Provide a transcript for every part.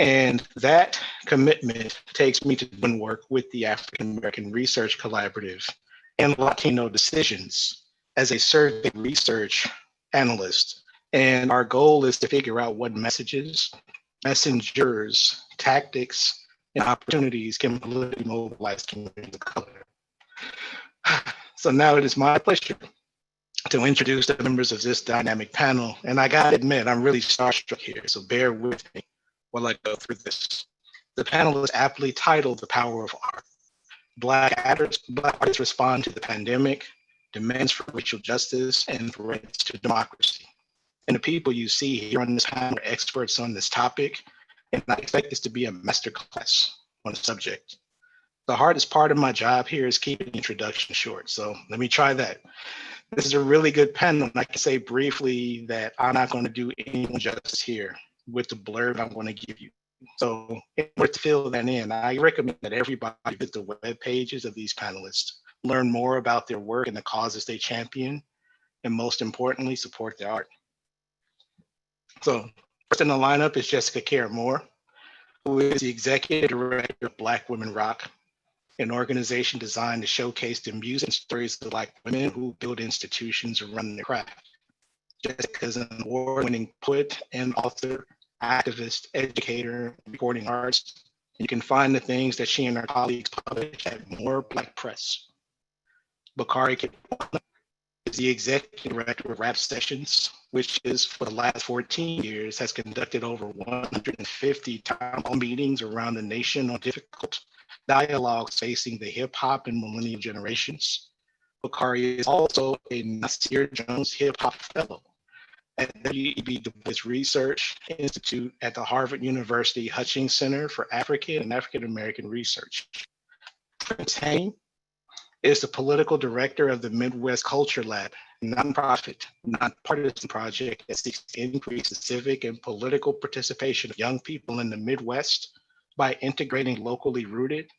And that commitment takes me to doing work with the African American Research Collaborative and Latino Decisions as a survey research analyst. And our goal is to figure out what messages, messengers, tactics, and opportunities can politically mobilize communities of color. So now it is my pleasure to introduce the members of this dynamic panel. And I gotta admit, I'm really starstruck here, so bear with me while I go through this. The panel is aptly titled The Power of Art. Black artists respond to the pandemic, demands for racial justice, and threats to democracy. And the people you see here on this panel are experts on this topic, and I expect this to be a masterclass on the subject. The hardest part of my job here is keeping the introduction short, so let me try that. This is a really good panel, and I can say briefly that I'm not going to do anyone justice here with the blurb I'm going to give you. So in order to fill that in, I recommend that everybody visit the web pages of these panelists, learn more about their work and the causes they champion, and most importantly, support their art. So first in the lineup is Jessica Care Moore, who is the executive director of Black Women Rock, an organization designed to showcase the music and stories of Black women who build institutions around their craft. Jessica is an award-winning poet and author, activist, educator, recording artist. You can find the things that she and her colleagues publish at More Black Press. Bakari Kitwana is the executive director of Rap Sessions, which is for the last 14 years has conducted over 150 town hall meetings around the nation on difficult dialogues facing the hip hop and millennial generations. Bakari is also a Nasir Jones Hip Hop Fellow at W.E.B. Du Bois Research Institute at the Harvard University Hutchins Center for African and African American Research. Prince Hayne is the political director of the Midwest Culture Lab, a nonprofit, nonpartisan project that seeks to increase the civic and political participation of young people in the Midwest by integrating locally rooted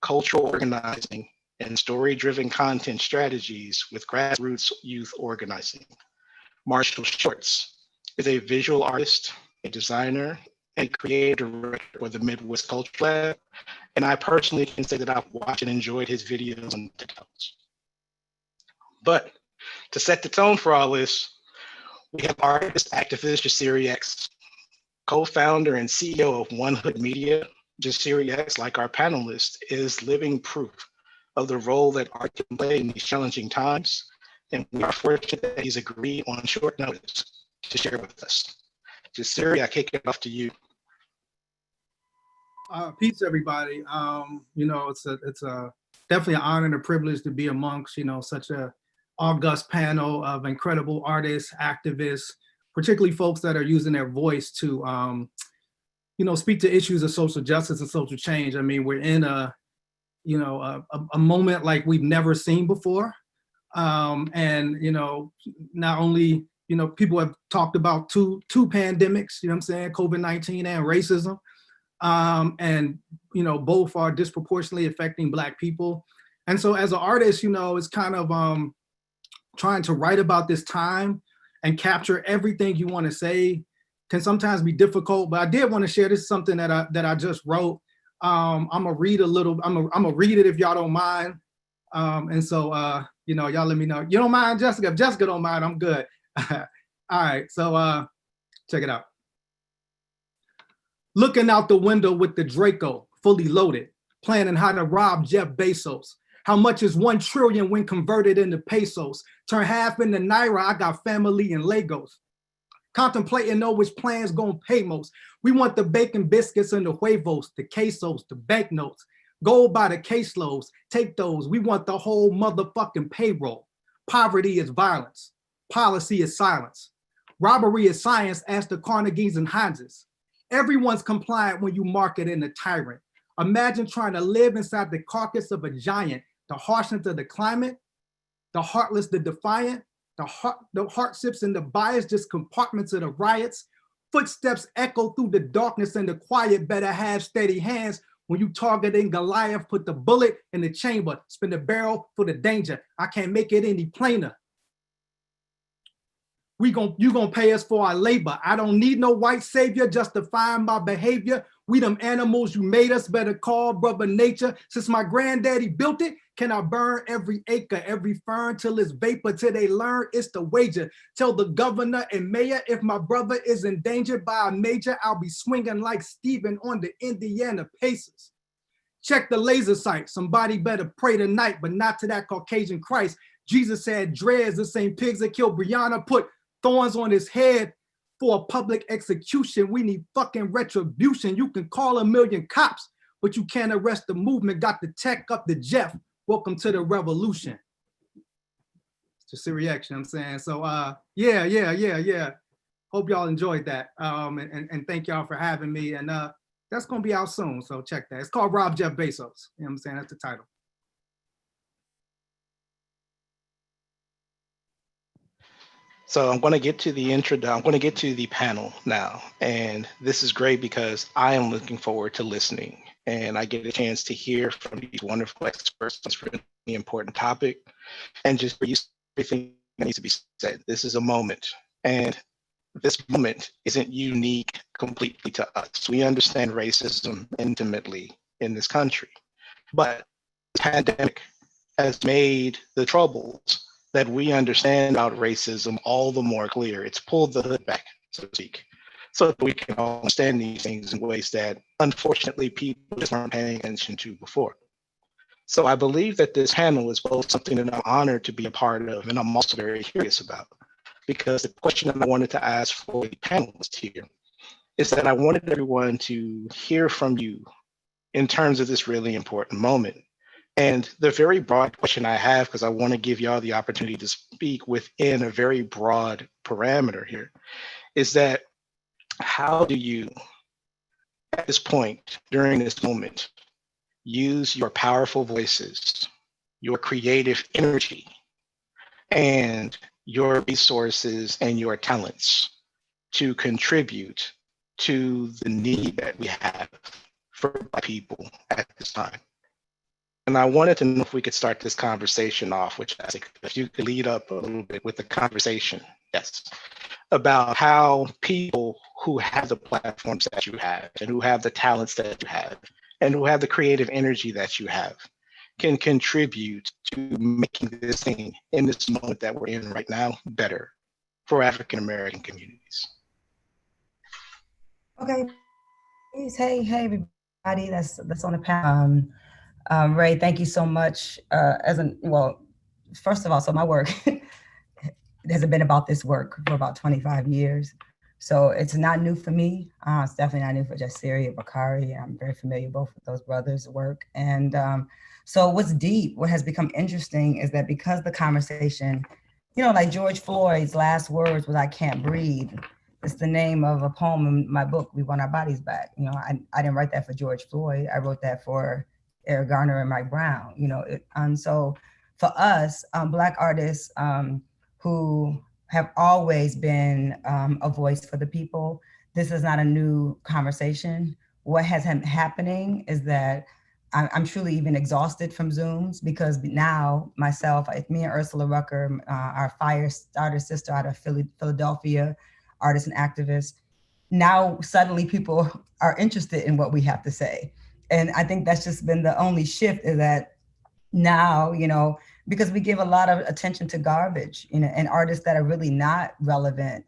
cultural organizing and story-driven content strategies with grassroots youth organizing. Marshall Shorts is a visual artist, a designer, and creative director for the Midwest Culture Lab, and I personally can say that I've watched and enjoyed his videos on TikTok. But to set the tone for all this, we have artist activist Jasiri X, co-founder and CEO of One Hood Media. Jasiri X, like our panelists, is living proof of the role that art can play in these challenging times, and we are fortunate that he's agreed on short notice to share with us. Jasiri, I kick it off to you. Peace, everybody. You know, it's a definitely an honor and a privilege to be amongst, you know, such a august panel of incredible artists, activists, particularly folks that are using their voice to, you know, speak to issues of social justice and social change. I mean, we're in a moment like we've never seen before. And, you know, not only, you know, people have talked about two pandemics, you know what I'm saying, COVID-19 and racism. And, you know, both are disproportionately affecting Black people. And so as an artist, you know, it's kind of trying to write about this time and capture everything you want to say can sometimes be difficult, but I did want to share. This is something that I just wrote. I'm gonna read a little. I'm gonna read it if y'all don't mind. And so you know, y'all let me know. You don't mind, Jessica? If Jessica don't mind, I'm good. All right, so check it out. Looking out the window with the Draco fully loaded, planning how to rob Jeff Bezos. How much is 1 trillion when converted into pesos? Turn half into Naira, I got family in Lagos. Contemplating know which plan's gonna pay most. We want the bacon biscuits and the huevos, the quesos, the banknotes. Gold by the caseloads, take those. We want the whole motherfucking payroll. Poverty is violence. Policy is silence. Robbery is science, ask the Carnegies and Hanses. Everyone's compliant when you market in a tyrant. Imagine trying to live inside the carcass of a giant. The harshness of the climate, the heartless, the defiant, the hardships and the bias, just compartments of the riots. Footsteps echo through the darkness and the quiet. Better have steady hands when you targeting Goliath. Put the bullet in the chamber, spin the barrel for the danger. I can't make it any plainer. You gonna pay us for our labor. I don't need no white savior justifying my behavior. We them animals you made us, better call brother nature. Since my granddaddy built it, can I burn every acre, every fern till it's vapor, till they learn it's the wager. Tell the governor and mayor if my brother is endangered by a major, I'll be swinging like Steven on the Indiana Pacers. Check the laser sight. Somebody better pray tonight, but not to that Caucasian Christ. Jesus said dreads, the same pigs that killed Brianna, put thorns on his head for a public execution. We need fucking retribution. You can call 1,000,000 cops, but you can't arrest the movement. Got the tech up to Jeff. Welcome to the revolution. Jasiri X, you know what I'm saying? So yeah. Hope y'all enjoyed that. And thank y'all for having me. And that's gonna be out soon. So check that. It's called Rob Jeff Bezos. You know what I'm saying? That's the title. So I'm going to get to the intro. I'm going to get to the panel now. And this is great because I am looking forward to listening. And I get a chance to hear from these wonderful experts on this really important topic. And just for you, everything that needs to be said. This is a moment. And this moment isn't unique completely to us. We understand racism intimately in this country. But the pandemic has made the troubles that we understand about racism all the more clear. It's pulled the hood back, so to speak, so that we can all understand these things in ways that unfortunately people just weren't paying attention to before. So I believe that this panel is both something that I'm honored to be a part of, and I'm also very curious about, because the question that I wanted to ask for the panelists here is that I wanted everyone to hear from you in terms of this really important moment. And the very broad question I have, because I want to give y'all the opportunity to speak within a very broad parameter here, is that how do you, at this point, during this moment, use your powerful voices, your creative energy, and your resources and your talents to contribute to the need that we have for Black people at this time? And I wanted to know if we could start this conversation off, which if you could lead up a little bit with the conversation, yes, about how people who have the platforms that you have and who have the talents that you have and who have the creative energy that you have can contribute to making this thing in this moment that we're in right now better for African-American communities. Okay, hey everybody that's on the panel. Ray, thank you so much. First of all, so my work hasn't been about this work for about 25 years. So it's not new for me. It's definitely not new for Jasiri or Bakari. I'm very familiar both with those brothers' work. And so what's deep, what has become interesting is that because the conversation, like George Floyd's last words was, "I can't breathe." It's the name of a poem in my book, We Want Our Bodies Back. I didn't write that for George Floyd. I wrote that for Eric Garner and Mike Brown, and so for us, Black artists who have always been a voice for the people, this is not a new conversation. What has been happening is that I'm truly even exhausted from Zooms, because now myself, me and Ursula Rucker, our fire starter sister out of Philadelphia, artist and activist, now suddenly people are interested in what we have to say. And I think that's just been the only shift, is that now, because we give a lot of attention to garbage, and artists that are really not relevant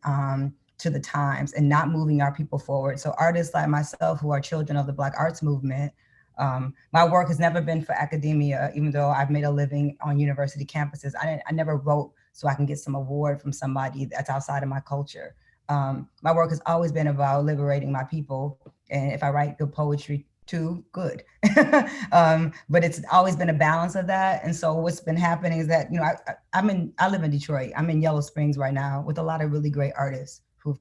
to the times and not moving our people forward. So artists like myself, who are children of the Black arts movement, my work has never been for academia, even though I've made a living on university campuses. I never wrote so I can get some award from somebody that's outside of my culture. My work has always been about liberating my people. And if I write good poetry too, good. But it's always been a balance of that. And so what's been happening is that, I live in Detroit. I'm in Yellow Springs right now with a lot of really great artists who've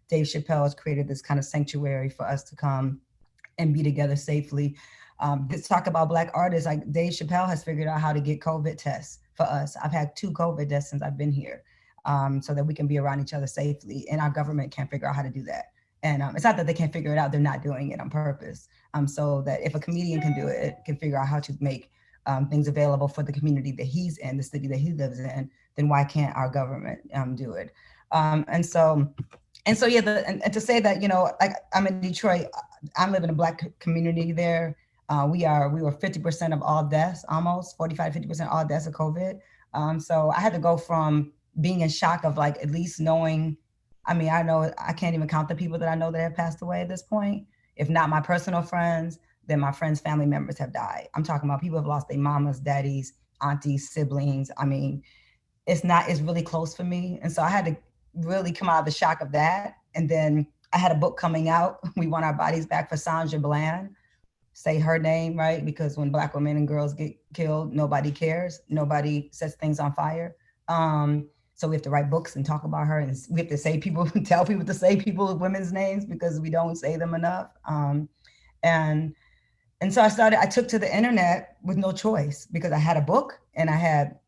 Dave Chappelle has created this kind of sanctuary for us to come and be together safely. Let's talk about Black artists. Like Dave Chappelle has figured out how to get COVID tests for us. I've had 2 COVID tests since I've been here, so that we can be around each other safely. And our government can't figure out how to do that. And it's not that they can't figure it out, they're not doing it on purpose. So that if a comedian can do it, can figure out how to make things available for the community that he's in, the city that he lives in, then why can't our government do it? And so And so, yeah, and to say that, you know, like I'm in Detroit, I live in a Black community there. We were 50% of all deaths, almost 45, 50% all deaths of COVID. So I had to go from being in shock of like, at least knowing, I mean, I know I can't even count the people that I know that have passed away at this point. If not my personal friends, then my friends' family members have died. I'm talking about people have lost their mamas, daddies, aunties, siblings. I mean, it's really close for me. And so I had to really come out of the shock of that. And then I had a book coming out, We Want Our Bodies Back, for Sandra Bland. Say her name, right? Because when Black women and girls get killed, nobody cares. Nobody sets things on fire. So we have to write books and talk about her, and we have to say people, tell people to say people's women's names because we don't say them enough. And so I took to the internet with no choice because I had a book, and I had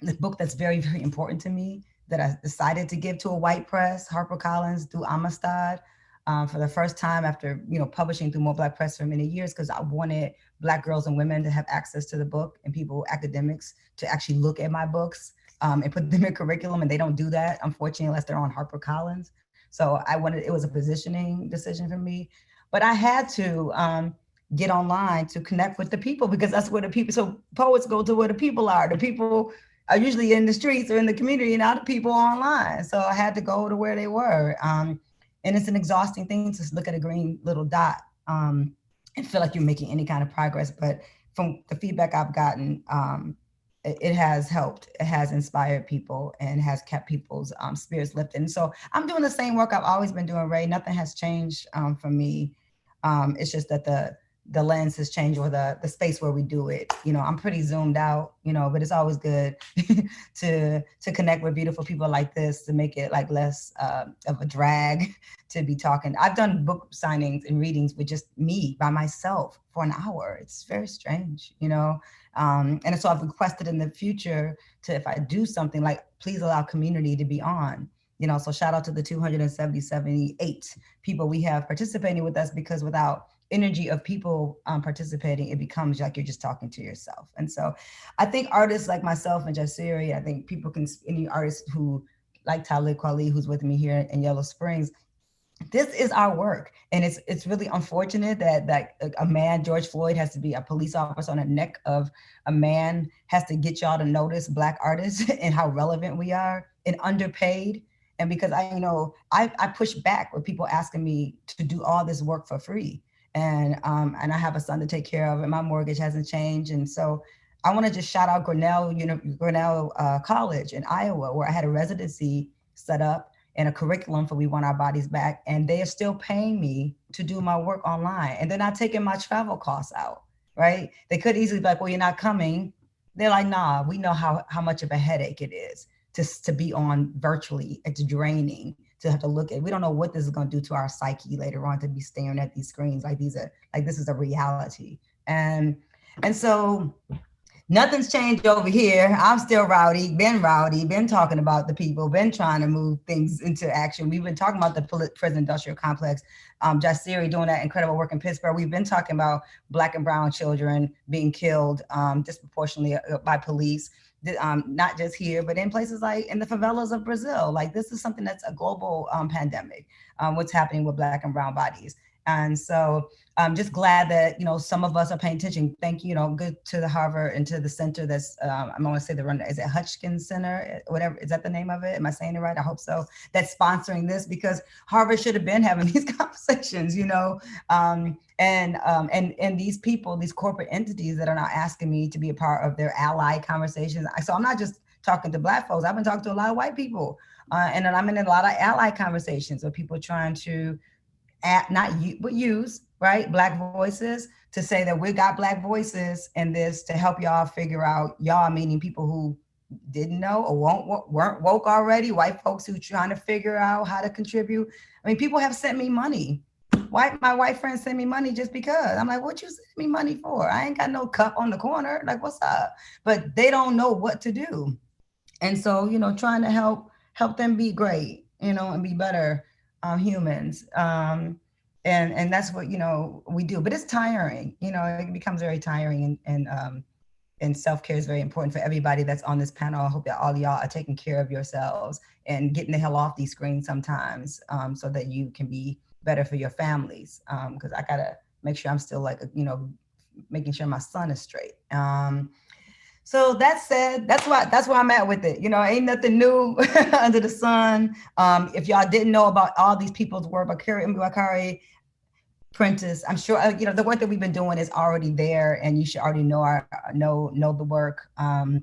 this book that's very, very important to me that I decided to give to a white press, HarperCollins, through Amistad, for the first time after, you know, publishing through More Black Press for many years, because I wanted Black girls and women to have access to the book, and people, academics, to actually look at my books and put them in curriculum, and they don't do that, unfortunately, unless they're on HarperCollins. So it was a positioning decision for me, but I had to get online to connect with the people, because that's where the people, so poets go to where the people are. The people are usually in the streets or in the community, and now the people are online. So I had to go to where they were. And it's an exhausting thing to look at a green little dot and feel like you're making any kind of progress. But from the feedback I've gotten, it has helped. It has inspired people and has kept people's spirits lifted. And so I'm doing the same work I've always been doing, Ray. Nothing has changed for me. It's just that the lens has changed, or the space where we do it. You know, I'm pretty zoomed out, you know, but it's always good to connect with beautiful people like this, to make it like less of a drag to be talking. I've done book signings and readings with just me by myself for an hour. It's very strange, you know? And so I've requested in the future to, if I do something, like, please allow community to be on. You know, so shout out to the 278 people we have participating with us, because without energy of people participating, it becomes like you're just talking to yourself. And so I think artists like myself and Jasiri, I think people can, any artist who, like Talib Kweli, who's with me here in Yellow Springs, this is our work. And it's really unfortunate that a man, George Floyd, has to be a police officer on the neck of a man, has to get y'all to notice Black artists and how relevant we are and underpaid. And because I push back with people asking me to do all this work for free. And I have a son to take care of, and my mortgage hasn't changed. And so I want to just shout out Grinnell College in Iowa, where I had a residency set up and a curriculum for We Want Our Bodies Back. And they are still paying me to do my work online. And they're not taking my travel costs out, right? They could easily be like, well, you're not coming. They're like, nah, we know how much of a headache it is to be on virtually. It's draining to have to look at. We don't know what this is going to do to our psyche later on, to be staring at these screens like this is a reality. And so nothing's changed over here. I'm still rowdy, been talking about the people, been trying to move things into action. We've been talking about the prison industrial complex. Jasiri doing that incredible work in Pittsburgh. We've been talking about Black and brown children being killed disproportionately by police. Not just here, but in places like in the favelas of Brazil. Like, this is something that's a global pandemic, what's happening with Black and brown bodies. And so I'm just glad that, you know, some of us are paying attention. Thank you, good to the Harvard and to the center that's, I'm going to say the run, is it Hutchins Center? Whatever, is that the name of it? Am I saying it right? I hope so. That's sponsoring this, because Harvard should have been having these conversations, and these people, these corporate entities that are now asking me to be a part of their ally conversations. So I'm not just talking to Black folks. I've been talking to a lot of white people, and then I'm in a lot of ally conversations with people trying to use right Black voices to say that we got Black voices in this to help y'all figure out, y'all meaning people who didn't know or weren't woke already, white folks who trying to figure out how to contribute. I mean, people have sent me money. My white friends send me money just because. I'm like, what you send me money for? I ain't got no cup on the corner. Like, what's up? But they don't know what to do. And so, trying to help them be great, and be better humans. And that's what, we do. But it's tiring, it becomes very tiring. And And self-care is very important for everybody that's on this panel. I hope that all y'all are taking care of yourselves and getting the hell off these screens sometimes, so that you can be better for your families. Because I gotta make sure I'm still like, making sure my son is straight. So that said, that's where I'm at with it. Ain't nothing new under the sun. If y'all didn't know about all these people's work, Bakari, Prentice, I'm sure the work that we've been doing is already there, and you should already know the work. And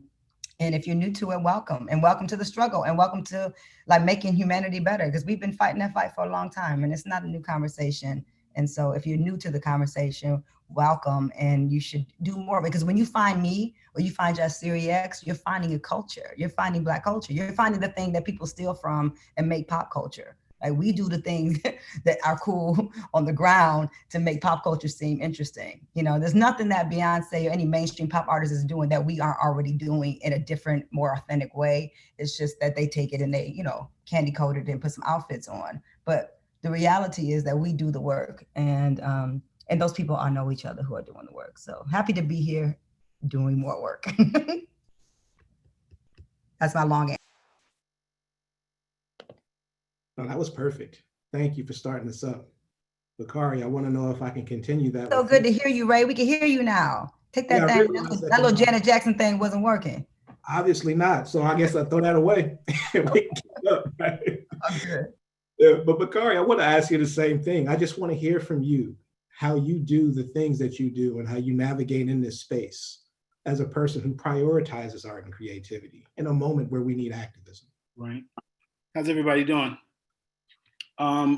if you're new to it, welcome to the struggle, and welcome to like making humanity better, because we've been fighting that fight for a long time, and it's not a new conversation. And so if you're new to the conversation, welcome, and you should do more, because when you find me or you find Jasiri X, you're finding a culture, you're finding Black culture, you're finding the thing that people steal from and make pop culture. Like, we do the things that are cool on the ground to make pop culture seem interesting. There's nothing that Beyonce or any mainstream pop artist is doing that we aren't already doing in a different, more authentic way. It's just that they take it and they, candy coat it and put some outfits on. But the reality is that we do the work, and those people all know each other who are doing the work. So happy to be here doing more work. That's my long answer. Oh, that was perfect. Thank you for starting this up. Bakari, I want to know if I can continue that. So good to hear you, Ray. We can hear you now. Take that thing. That little Janet Jackson thing wasn't working. Obviously not. So I guess I'll throw that away. We can keep up, right? I'm good. Yeah, but Bakari, I want to ask you the same thing. I just want to hear from you how you do the things that you do and how you navigate in this space as a person who prioritizes art and creativity in a moment where we need activism. Right. How's everybody doing?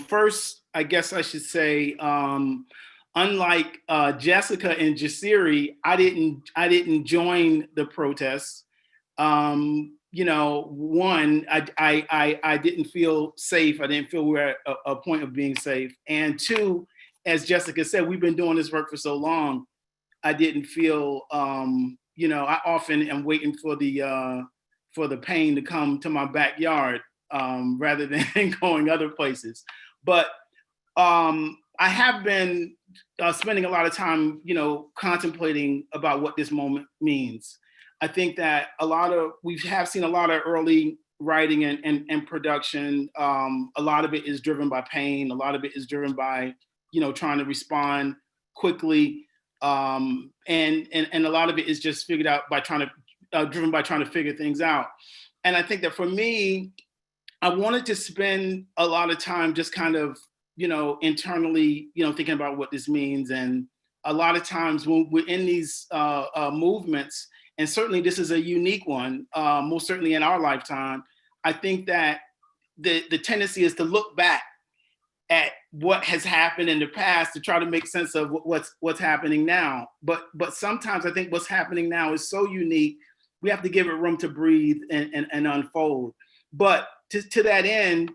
First, I guess I should say, unlike Jessica and Jasiri, I didn't join the protests. One, I didn't feel safe. I didn't feel we were at a point of being safe. And two, as Jessica said, we've been doing this work for so long. I didn't feel, I often am waiting for the pain to come to my backyard, rather than going other places. But I have been spending a lot of time, contemplating about what this moment means. I think that we have seen a lot of early writing and production. A lot of it is driven by pain. A lot of it is driven by, trying to respond quickly. And a lot of it is just figured out by driven by trying to figure things out. And I think that for me, I wanted to spend a lot of time just kind of, internally, thinking about what this means. And a lot of times when we're in these movements, and certainly this is a unique one, most certainly in our lifetime, I think that the tendency is to look back at what has happened in the past to try to make sense of what's happening now. But sometimes I think what's happening now is so unique, we have to give it room to breathe and unfold. But to that end,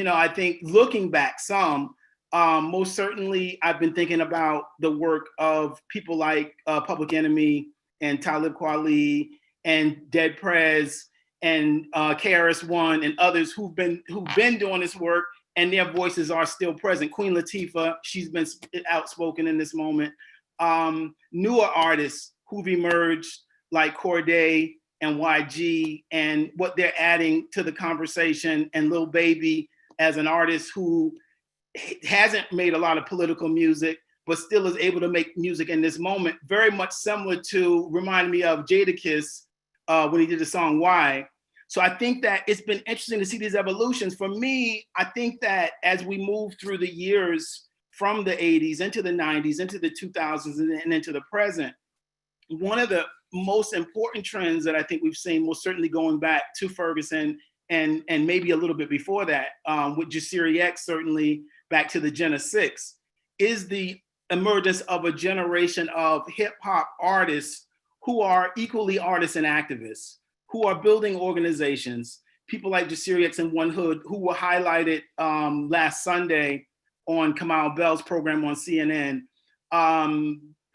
I think looking back some, most certainly I've been thinking about the work of people like Public Enemy and Talib Kweli and Dead Prez and KRS-One and others who've been doing this work, and their voices are still present. Queen Latifah, she's been outspoken in this moment. Newer artists who've emerged like Corday and YG, and what they're adding to the conversation, and Lil Baby as an artist who hasn't made a lot of political music, but still is able to make music in this moment, very much similar to, remind me of Jadakiss when he did the song Why. So I think that it's been interesting to see these evolutions. For me, I think that as we move through the years from the 80s into the 90s, into the 2000s, and into the present, one of the most important trends that I think we've seen, most certainly going back to Ferguson and maybe a little bit before that, with Jasiri X, certainly back to the Gen of Six, is the emergence of a generation of hip hop artists who are equally artists and activists, who are building organizations. People like Jasiri X and One Hood, who were highlighted last Sunday on Kamau Bell's program on CNN.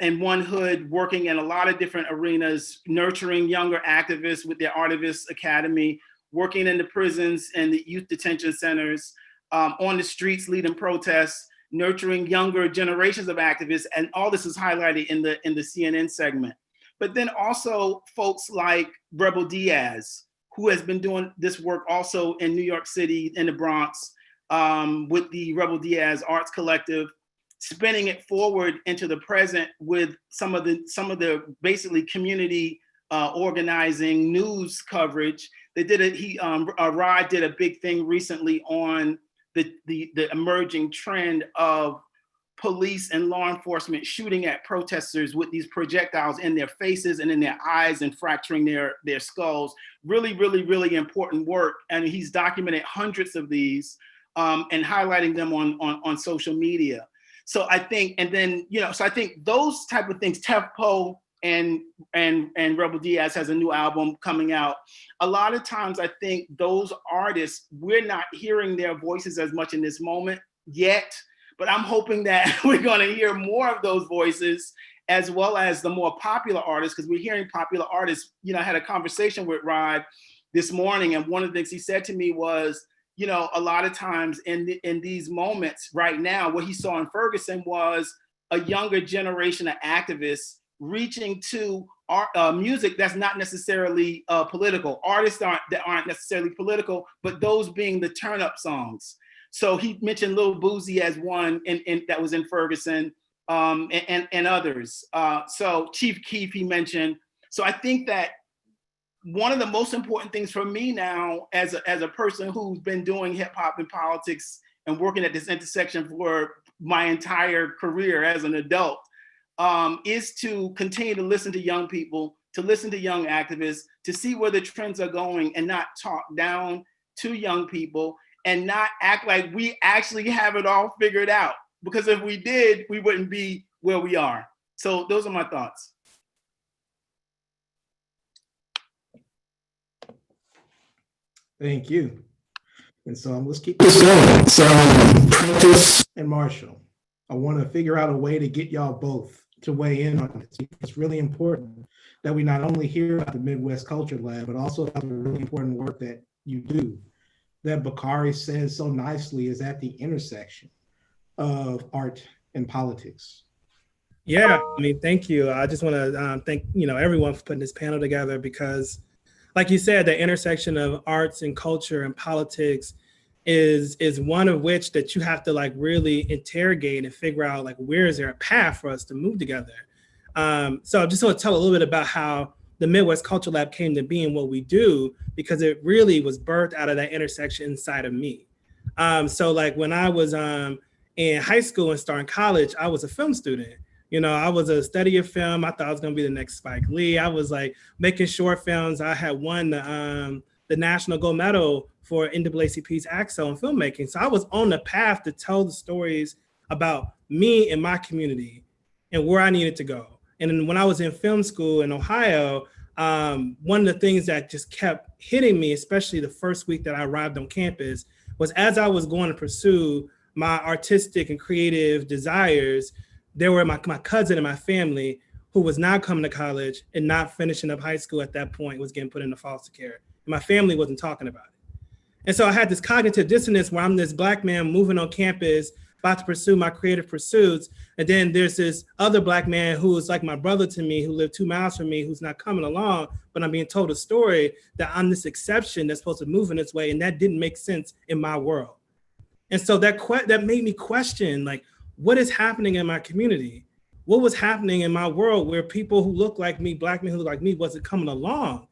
And One Hood working in a lot of different arenas, nurturing younger activists with their Artivist Academy, working in the prisons and the youth detention centers, on the streets leading protests, nurturing younger generations of activists. And all this is highlighted in the CNN segment. but then also folks like Rebel Diaz, who has been doing this work also in New York City, in the Bronx, with the Rebel Diaz Arts Collective, spinning it forward into the present with some of the basically community organizing news coverage. They did Rod did a big thing recently on the emerging trend of police and law enforcement shooting at protesters with these projectiles in their faces and in their eyes and fracturing their skulls. Really, really, really important work. And he's documented hundreds of these and highlighting them on social media. So I think, and then, so I think those type of things, Tefpo and Rebel Diaz has a new album coming out. A lot of times I think those artists, we're not hearing their voices as much in this moment yet, but I'm hoping that we're gonna hear more of those voices as well as the more popular artists, because we're hearing popular artists. I had a conversation with Rod this morning, and one of the things he said to me was, a lot of times in these moments right now, what he saw in Ferguson was a younger generation of activists reaching to music that's not necessarily political, artists that aren't necessarily political, but those being the turn-up songs. So he mentioned Lil Boozy as one that was in Ferguson, and others. So Chief Keef he mentioned. So I think that one of the most important things for me now, as a person who's been doing hip hop and politics and working at this intersection for my entire career as an adult, is to continue to listen to young people, to listen to young activists, to see where the trends are going and not talk down to young people and not act like we actually have it all figured out. Because if we did, we wouldn't be where we are. So those are my thoughts. Thank you. And so let's keep this going. So Prentice and Marshall, I want to figure out a way to get y'all both to weigh in on this. It's really important that we not only hear about the Midwest Culture Lab, but also about the really important work that you do, that Bakari says so nicely is at the intersection of art and politics. Yeah, thank you. I just want to thank everyone for putting this panel together, because like you said, the intersection of arts and culture and politics is one of which that you have to really interrogate and figure out where is there a path for us to move together. So I just want to tell a little bit about how the Midwest Culture Lab came to be and what we do, because it really was birthed out of that intersection inside of me. So when I was in high school and starting college, I was a film student. I was a study of film. I thought I was going to be the next Spike Lee. I was making short films. I had won the National Gold Medal for NAACP's AXO in filmmaking. So I was on the path to tell the stories about me and my community and where I needed to go. And then when I was in film school in Ohio, one of the things that just kept hitting me, especially the first week that I arrived on campus, was as I was going to pursue my artistic and creative desires, there were my cousin and my family who was not coming to college and not finishing up high school at that point, was getting put into foster care. And my family wasn't talking about it. And so I had this cognitive dissonance where I'm this Black man moving on campus, about to pursue my creative pursuits. And then there's this other Black man who is like my brother to me, who lived 2 miles from me, who's not coming along, but I'm being told a story that I'm this exception that's supposed to move in this way. And that didn't make sense in my world. And so that made me question, what is happening in my community? What was happening in my world where people who look like me, Black men who look like me, wasn't coming along?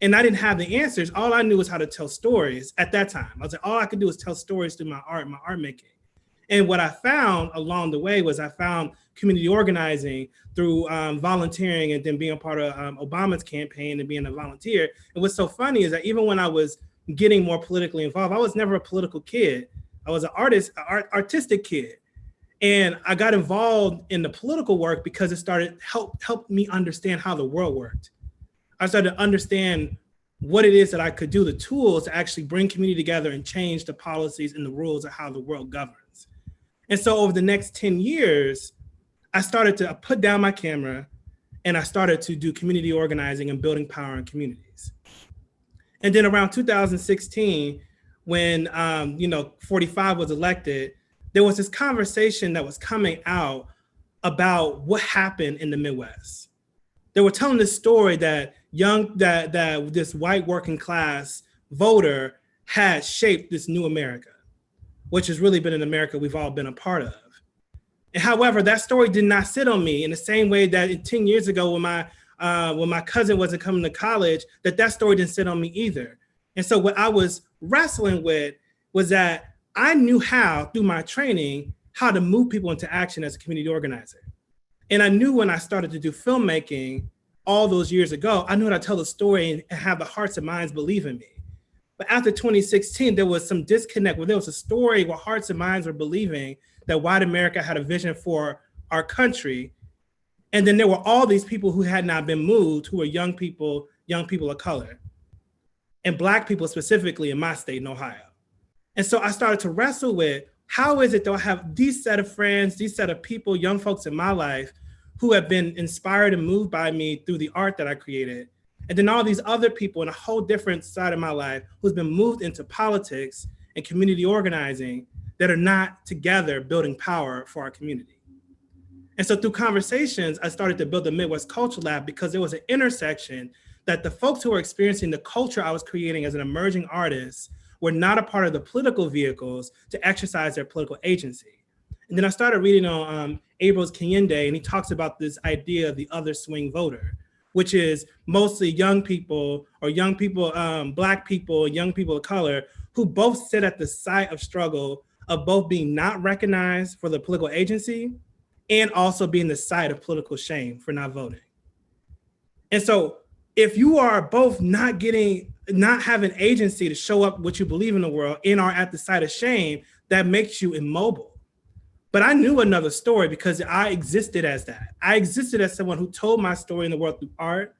And I didn't have the answers. All I knew was how to tell stories at that time. I was all I could do was tell stories through my art making. And what I found along the way was I found community organizing through volunteering and then being a part of Obama's campaign and being a volunteer. And what's so funny is that even when I was getting more politically involved, I was never a political kid. I was an artistic kid. And I got involved in the political work because it started helped me understand how the world worked. I started to understand what it is that I could do, the tools to actually bring community together and change the policies and the rules of how the world governs. And so over the next 10 years, I started to put down my camera and I started to do community organizing and building power in communities. And then around 2016, when 45 was elected, there was this conversation that was coming out about what happened in the Midwest. They were telling this story that that this white working class voter had shaped this new America, which has really been an America we've all been a part of. And however, that story did not sit on me in the same way that 10 years ago when my cousin wasn't coming to college, that story didn't sit on me either. And so what I was wrestling with was that I knew how, through my training, how to move people into action as a community organizer. And I knew when I started to do filmmaking all those years ago, I knew how to tell the story and have the hearts and minds believe in me. But after 2016, there was some disconnect where there was a story where hearts and minds were believing that white America had a vision for our country. And then there were all these people who had not been moved, who were young people of color, and Black people specifically in my state in Ohio. And so I started to wrestle with, how is it that I have these set of friends, these set of people, young folks in my life who have been inspired and moved by me through the art that I created. And then all these other people in a whole different side of my life who's been moved into politics and community organizing that are not together building power for our community. And so through conversations, I started to build the Midwest Culture Lab because there was an intersection that the folks who were experiencing the culture I was creating as an emerging artist were not a part of the political vehicles to exercise their political agency. And then I started reading on Abel's Kiyinde, and he talks about this idea of the other swing voter, which is mostly young people or young people, Black people, young people of color, who both sit at the site of struggle of both being not recognized for the political agency and also being the site of political shame for not voting. And so if you are both not having agency to show up what you believe in the world and are at the site of shame, that makes you immobile. But I knew another story because I existed as that. I existed as someone who told my story in the world through art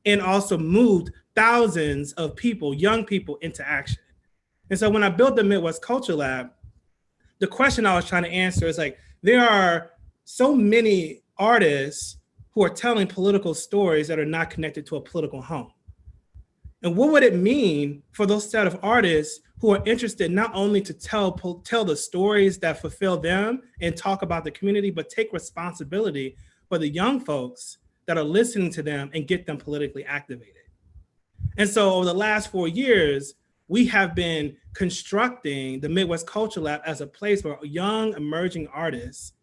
and also moved thousands of people, young people, into action. And so when I built the Midwest Culture Lab, the question I was trying to answer is like, there are so many artists who are telling political stories that are not connected to a political home. And what would it mean for those set of artists who are interested not only to tell the stories that fulfill them and talk about the community, but take responsibility for the young folks that are listening to them and get them politically activated? And so over the last 4 years, we have been constructing the Midwest Culture Lab as a place where young emerging artists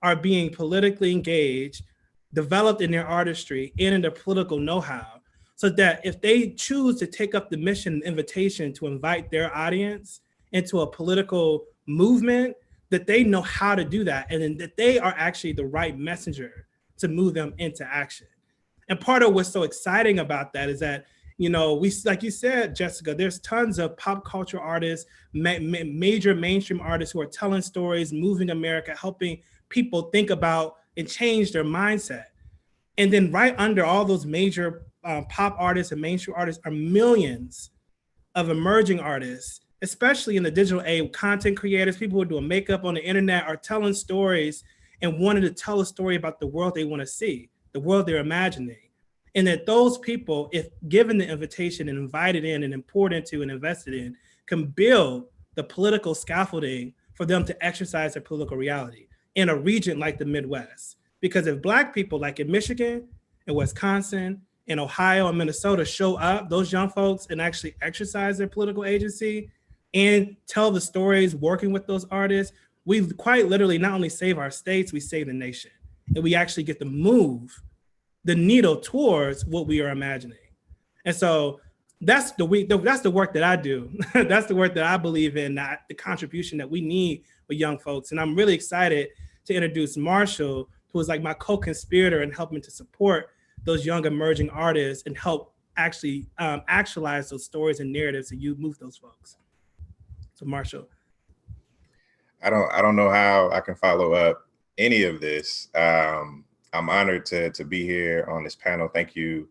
are being politically engaged, developed in their artistry and in their political know-how, so that if they choose to take up the mission and invitation to invite their audience into a political movement, that they know how to do that, and then that they are actually the right messenger to move them into action. And part of what's so exciting about that is that, you know, we, like you said, Jessica, there's tons of pop culture artists, major mainstream artists who are telling stories, moving America, helping people think about and change their mindset. And then right under all those major pop artists and mainstream artists are millions of emerging artists, especially in the digital age, content creators, people who are doing makeup on the internet, are telling stories and wanting to tell a story about the world they want to see, the world they're imagining. And that those people, if given the invitation and invited in and poured into and invested in, can build the political scaffolding for them to exercise their political reality in a region like the Midwest. Because if Black people, like in Michigan and Wisconsin and Ohio and Minnesota, show up, those young folks, and actually exercise their political agency and tell the stories working with those artists, we quite literally not only save our states, we save the nation. And we actually get to move the needle towards what we are imagining. And so that's the work that I do. That's the work that I believe in, that the contribution that we need with young folks. And I'm really excited to introduce Marshall, who is like my co-conspirator in helping to support those young emerging artists and help actually actualize those stories and narratives and you move those folks. So Marshall. I don't know how I can follow up any of this. I'm honored to be here on this panel. Thank you,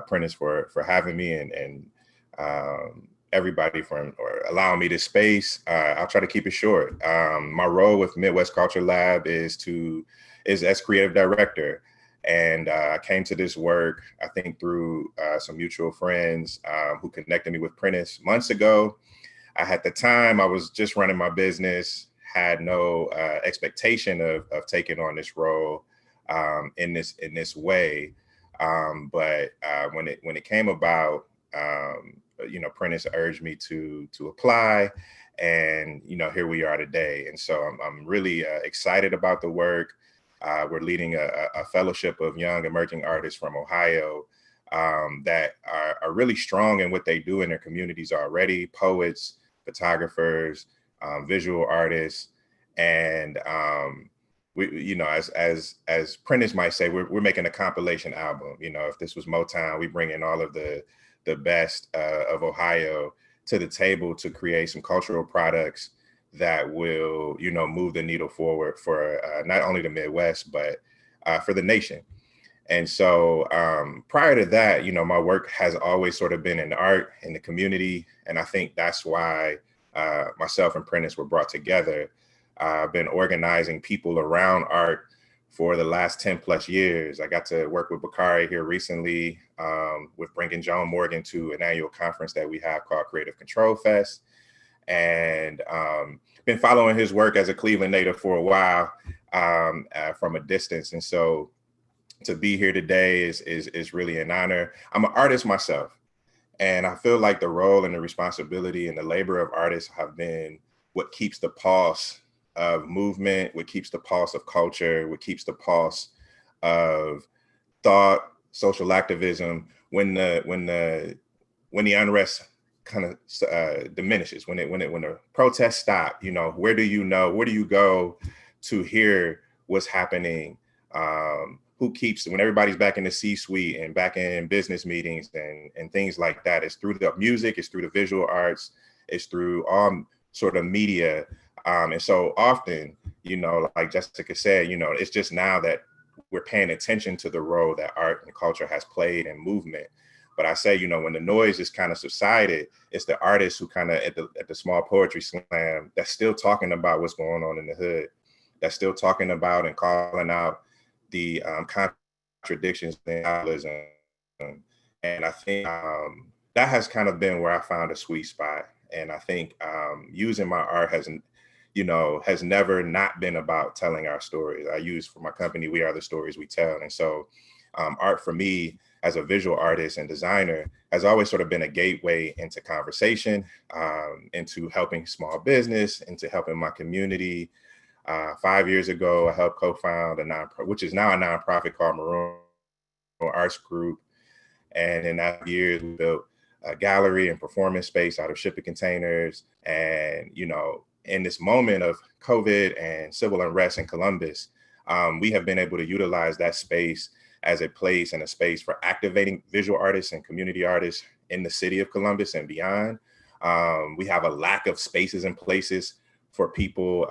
Prentice, for having me and everybody for allowing me this space. I'll try to keep it short. My role with Midwest Culture Lab is as creative director. And I came to this work, I think, through some mutual friends who connected me with Prentice months ago. At the time, I was just running my business, had no expectation of taking on this role in this way. But when it came about, Prentice urged me to apply, and here we are today. And so I'm really excited about the work. We're leading a fellowship of young emerging artists from Ohio that are really strong in what they do in their communities already: poets, photographers, visual artists, and we, as Prentice might say, we're making a compilation album. If this was Motown, we bring in all of the best of Ohio to the table to create some cultural products that will, move the needle forward for not only the Midwest, but for the nation. And so prior to that, my work has always sort of been in art, in the community. And I think that's why myself and Prentice were brought together. I've been organizing people around art for the last 10 plus years. I got to work with Bakari here recently with bringing Joan Morgan to an annual conference that we have called Creative Control Fest. And been following his work as a Cleveland native for a while from a distance. And so to be here today is really an honor. I'm an artist myself, and I feel like the role and the responsibility and the labor of artists have been what keeps the pulse of movement, what keeps the pulse of culture, what keeps the pulse of thought, social activism, when the unrest kind of diminishes, when the protests stop. Where do you go to hear what's happening? When everybody's back in the C-suite and back in business meetings and things like that? It's through the music, it's through the visual arts, it's through all sort of media. And so often, like Jessica said, it's just now that we're paying attention to the role that art and culture has played in movement. But I say, when the noise is kind of subsided, it's the artists who kind of at the small poetry slam that's still talking about what's going on in the hood, that's still talking about and calling out the contradictions in capitalism. And I think that has kind of been where I found a sweet spot. And I think using my art has never not been about telling our stories. I use for my company, We Are the Stories We Tell. And so art for me as a visual artist and designer has always sort of been a gateway into conversation, into helping small business, into helping my community. 5 years ago, I helped co-found which is now a nonprofit called Maroon Arts Group. And in that year, we built a gallery and performance space out of shipping containers. And, in this moment of COVID and civil unrest in Columbus, we have been able to utilize that space as a place and a space for activating visual artists and community artists in the city of Columbus and beyond. We have a lack of spaces and places for people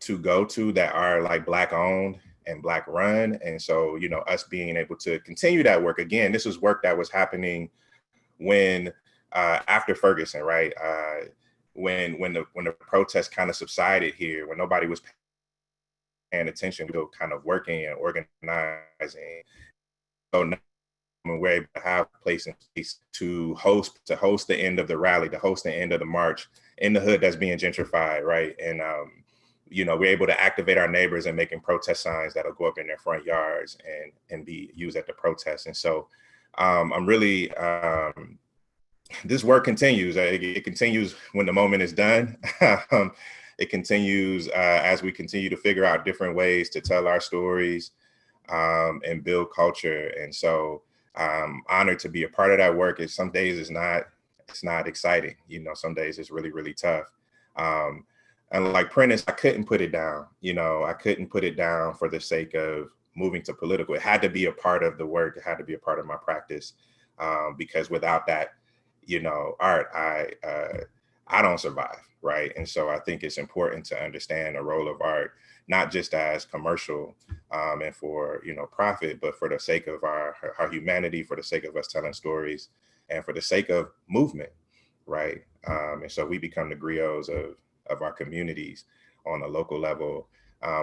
to go to that are like Black owned and Black run. And so, us being able to continue that work, again, this was work that was happening when after Ferguson, right? When the protests kind of subsided here, when nobody was paying attention, we were kind of working and organizing. So now we're able to have a place and space to host the end of the rally, to host the end of the march in the hood that's being gentrified, right? And we're able to activate our neighbors and making protest signs that'll go up in their front yards and be used at the protests. And so I'm really, this work continues. It continues when the moment is done. It continues as we continue to figure out different ways to tell our stories and build culture. And so I'm honored to be a part of that work. Some days it's not exciting. Some days it's really, really tough. And like Prentice, I couldn't put it down. I couldn't put it down for the sake of moving to political. It had to be a part of the work. It had to be a part of my practice because without that, art, I don't survive, right? And so I think it's important to understand the role of art, not just as commercial and for profit, but for the sake of our humanity, for the sake of us telling stories, and for the sake of movement, right? And so we become the griots of our communities on a local level,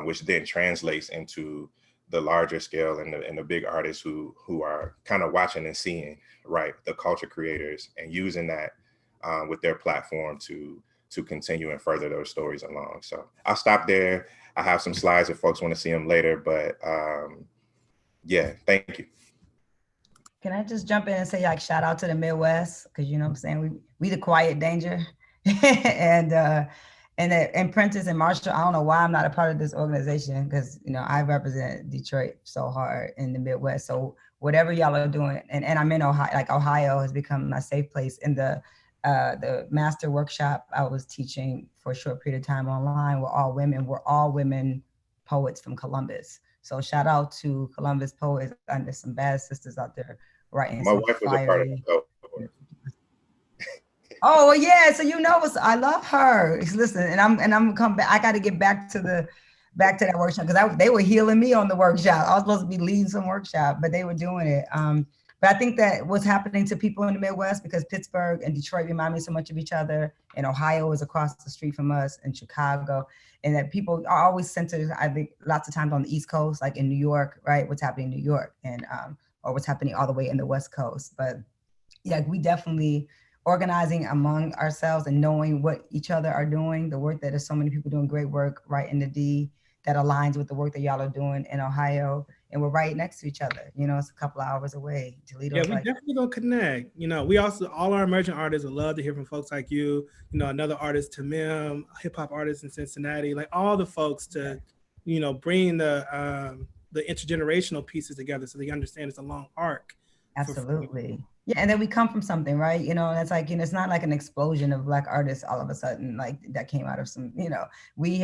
which then translates into the larger scale and the big artists who are kind of watching and seeing, right, the culture creators and using that with their platform to continue and further those stories along. So I'll stop there. I have some slides if folks want to see them later, but yeah, thank you. Can I just jump in and say like shout out to the Midwest? Because you know what I'm saying, we the quiet danger. and Prentice and Marshall, I don't know why I'm not a part of this organization, because you know I represent Detroit so hard in the Midwest. So whatever y'all are doing, and I'm in Ohio, like Ohio has become my safe place. In the master workshop I was teaching for a short period of time online, we're all women poets from Columbus. So shout out to Columbus poets, and there's some bad sisters out there writing. My wife was a part of it. Oh yeah, so you know, I love her. Listen, and I'm come back. I got to get back to that workshop, because they were healing me on the workshop. I was supposed to be leading some workshop, but they were doing it. But I think that what's happening to people in the Midwest, because Pittsburgh and Detroit remind me so much of each other, and Ohio is across the street from us, and Chicago, and that people are always centered, I think, lots of times on the East Coast, like in New York, right? What's happening in New York, and or what's happening all the way in the West Coast. But yeah, we definitely organizing among ourselves and knowing what each other are doing, the work that there's so many people doing great work right in the D that aligns with the work that y'all are doing in Ohio. And we're right next to each other. You know, it's a couple of hours away. Toledo. Yeah, we definitely gonna connect. You know, we also, all our emerging artists would love to hear from folks like you, you know, another artist, Tamim, hip hop artist in Cincinnati, like all the folks to, you know, bring the intergenerational pieces together so they understand it's a long arc. Absolutely. Yeah, and then we come from something, right? You know, and it's like, you know, it's not like an explosion of Black artists all of a sudden, like that came out of some, you know, we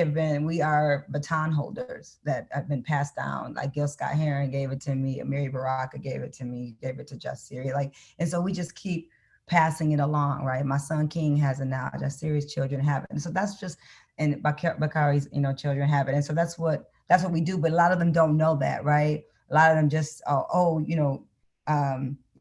are baton holders that have been passed down. Like Gil Scott Heron gave it to me, Mary Baraka gave it to me, gave it to Jasiri, like, and so we just keep passing it along, right? My son King has it now, Jasiri's children have it. And so that's just, and Bakari's, you know, children have it. And so that's what we do. But a lot of them don't know that, right? A lot of them just,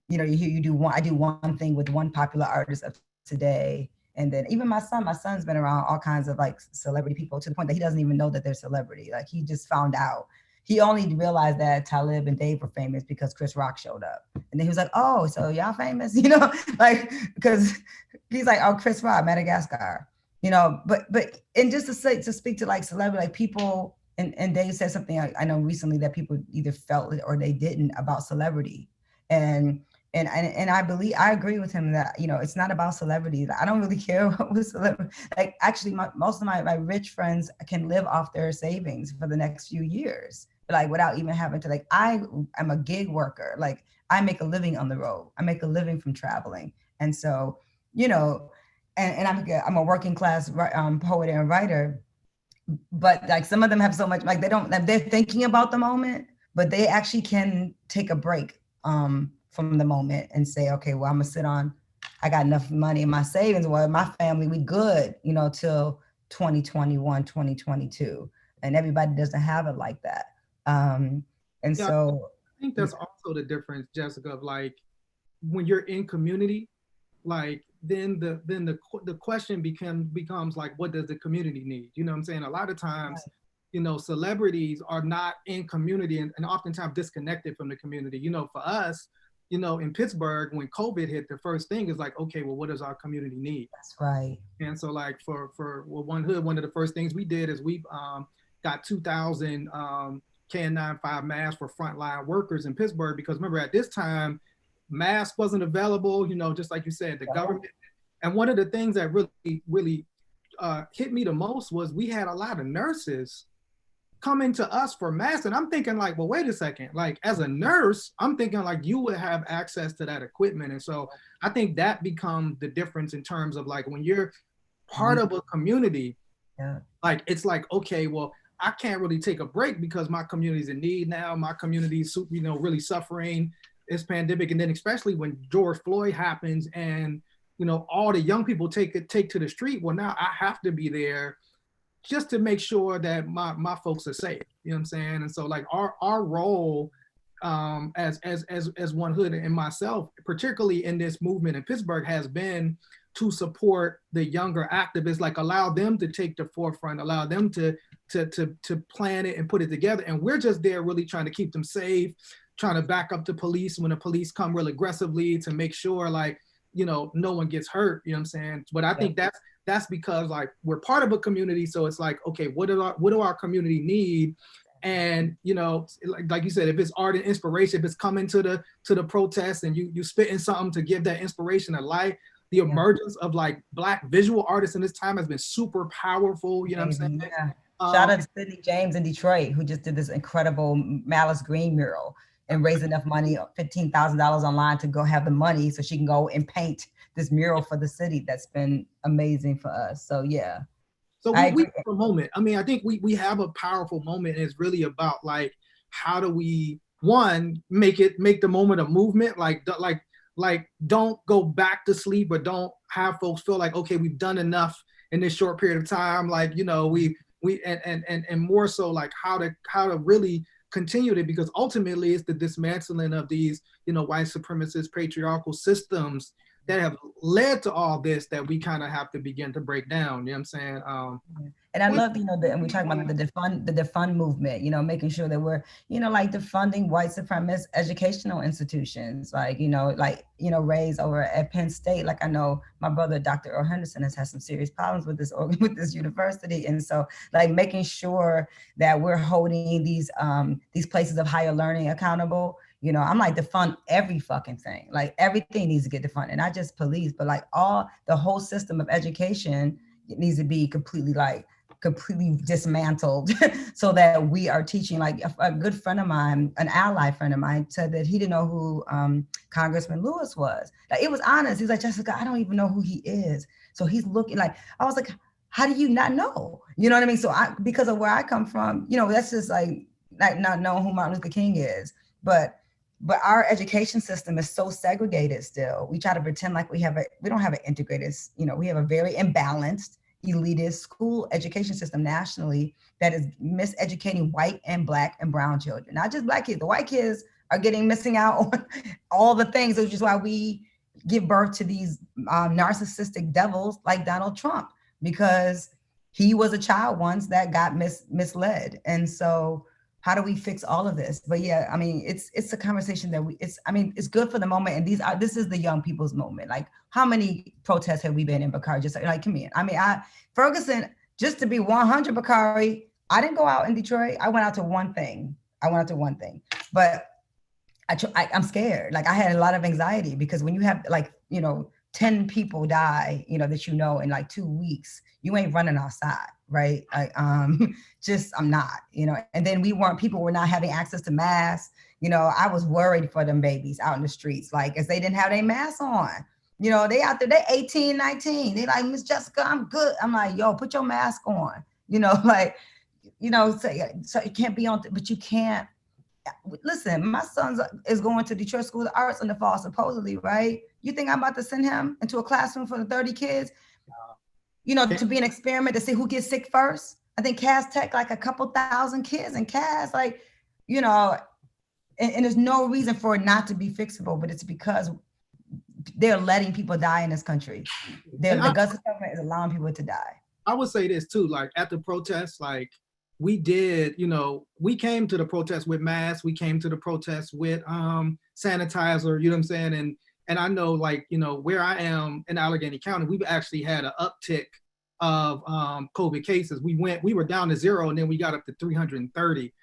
you do I do one thing with one popular artist of today. And then even my son's been around all kinds of like celebrity people, to the point that he doesn't even know that they're celebrity. Like he just found out. He only realized that Talib and Dave were famous because Chris Rock showed up. And then he was like, oh, so y'all famous, you know, like, because he's like, oh, Chris Rock, Madagascar, you know, but and just to speak to like celebrity, like people, and Dave said something I know recently that people either felt it or they didn't about celebrity. And I agree with him that, you know, it's not about celebrities. I don't really care what celebrity, like actually most of my rich friends can live off their savings for the next few years, like without even having to, like, I'm a gig worker. Like I make a living on the road. I make a living from traveling. And so, you know, and I'm a working class poet and writer, but like some of them have so much, like they're thinking about the moment, but they actually can take a break from the moment and say, okay, well, I'm gonna sit on, I got enough money in my savings, well, my family, we good, you know, till 2021, 2022. And everybody doesn't have it like that. So I think that's also the difference, Jessica, of like, when you're in community, like then the question becomes like, what does the community need? You know what I'm saying? A lot of times, right, you know, celebrities are not in community and oftentimes disconnected from the community. You know, for us, you know, in Pittsburgh, when COVID hit, the first thing is like, okay, well, what does our community need? That's right. And so like for One Hood, one of the first things we did is we got 2,000 KN95 masks for frontline workers in Pittsburgh, because remember at this time, mask wasn't available, you know, just like you said, the government. And one of the things that really hit me the most was we had a lot of nurses coming to us for masks. And I'm thinking like, well, wait a second, like as a nurse, I'm thinking like you would have access to that equipment. And so I think that becomes the difference in terms of like, when you're part of a community, like, it's like, okay, well, I can't really take a break because my community's in need now. My community's, you know, really suffering this pandemic. And then especially when George Floyd happens and, you know, all the young people take to the street. Well, now I have to be there just to make sure that my folks are safe. You know what I'm saying? And so like our role as One Hood and myself, particularly in this movement in Pittsburgh, has been to support the younger activists, like allow them to take the forefront, allow them to plan it and put it together. And we're just there really trying to keep them safe, trying to back up the police when the police come real aggressively, to make sure like, you know, no one gets hurt. You know what I'm saying? But I think that's because like we're part of a community. So it's like, okay, what do our community need? And like you said, if it's art and inspiration, if it's coming to the protest and you spitting something to give that inspiration a life, the emergence of like Black visual artists in this time has been super powerful. You know what I'm saying? Yeah. Shout out to Sydney James in Detroit, who just did this incredible Malice Green mural and raised enough money, $15,000 online, to go have the money so she can go and paint this mural for the city. That's been amazing for us. So yeah. So we have a moment. I mean, I think we have a powerful moment, and it's really about like, how do we, one, make the moment a movement, like don't go back to sleep, but don't have folks feel like, okay, we've done enough in this short period of time. Like, and more so like how to really continue it, because ultimately it's the dismantling of these, white supremacist patriarchal systems that have led to all this that we kind of have to begin to break down. You know what I'm saying? And I love, and we're talking about the defund movement, making sure that we're, like defunding white supremacist educational institutions, like, raised over at Penn State. Like I know my brother, Dr. Earl Henderson, has had some serious problems with this university. And so like making sure that we're holding these places of higher learning accountable. I'm like, defund every fucking thing. Like everything needs to get defunded, not just police, but like the whole system of education needs to be completely dismantled so that we are teaching. Like a good friend of mine, an ally friend of mine, said that he didn't know who Congressman Lewis was. Like it was honest. He's like, Jessica, I don't even know who he is. So he's looking like, I was like, how do you not know? You know what I mean? So because of where I come from, that's just like not knowing who Martin Luther King is. But our education system is so segregated still. We try to pretend like we don't have an integrated, we have a very imbalanced, elitist school education system nationally that is miseducating white and Black and brown children. Not just Black kids. The white kids are missing out on all the things, which is why we give birth to these narcissistic devils like Donald Trump, because he was a child once that got misled. And so how do we fix all of this? But yeah, I mean, it's a conversation that it's good for the moment. And this is the young people's moment. Like how many protests have we been in, Bakari? Just like, come in. I mean, Ferguson, just to be 100, Bakari, I didn't go out in Detroit. I went out to one thing. But I'm scared. Like I had a lot of anxiety because when you have 10 people die, that in like 2 weeks, you ain't running outside, right? I'm not, and then people were not having access to masks. I was worried for them babies out in the streets, like, as they didn't have their masks on. They out there, they 18, 19. They like, Miss Jessica, I'm good. I'm like, yo, put your mask on, so you can't be on, but you can't. Listen, my son is going to Detroit School of Arts in the fall, supposedly, right? You think I'm about to send him into a classroom for the 30 kids, to be an experiment to see who gets sick first? I think Cass Tech, like a couple thousand kids in Cass, like, and there's no reason for it not to be fixable, but it's because they're letting people die in this country. The Augusta government is allowing people to die. I would say this too, like at the protests, like we did, we came to the protest with masks, we came to the protest with sanitizer, you know what I'm saying? And I know, like, where I am in Allegheny County, we've actually had an uptick of COVID cases. We were down to 0, and then we got up to 330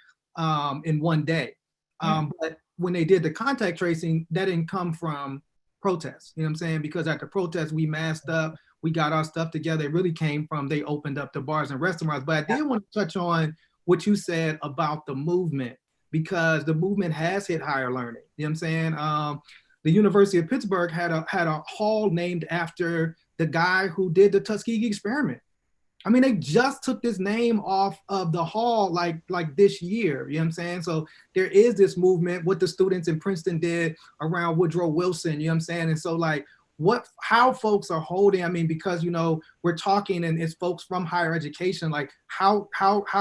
in one day. But when they did the contact tracing, that didn't come from protests, you know what I'm saying? Because at the protest, we masked up, we got our stuff together. It really came from, they opened up the bars and restaurants. But I did want to touch on what you said about the movement, because the movement has hit higher learning, you know what I'm saying? The University of Pittsburgh had a hall named after the guy who did the Tuskegee experiment. I mean, they just took this name off of the hall like this year, you know what I'm saying? So there is this movement, what the students in Princeton did around Woodrow Wilson, you know what I'm saying? And so like how folks are holding, I mean, because, we're talking and it's folks from higher education, like how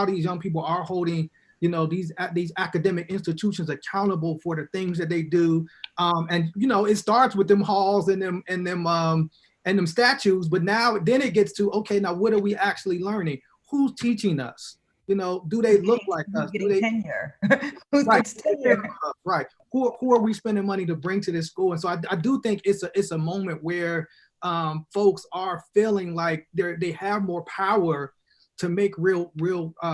these young people are holding, these academic institutions accountable for the things that they do. And, it starts with them halls and them statues, but then it gets to, okay, now what are we actually learning? Who's teaching us? Do they look like us? Do they tenure? Who's tenure? Right. Who are we spending money to bring to this school? And so I do think it's a moment where folks are feeling like they have more power to make real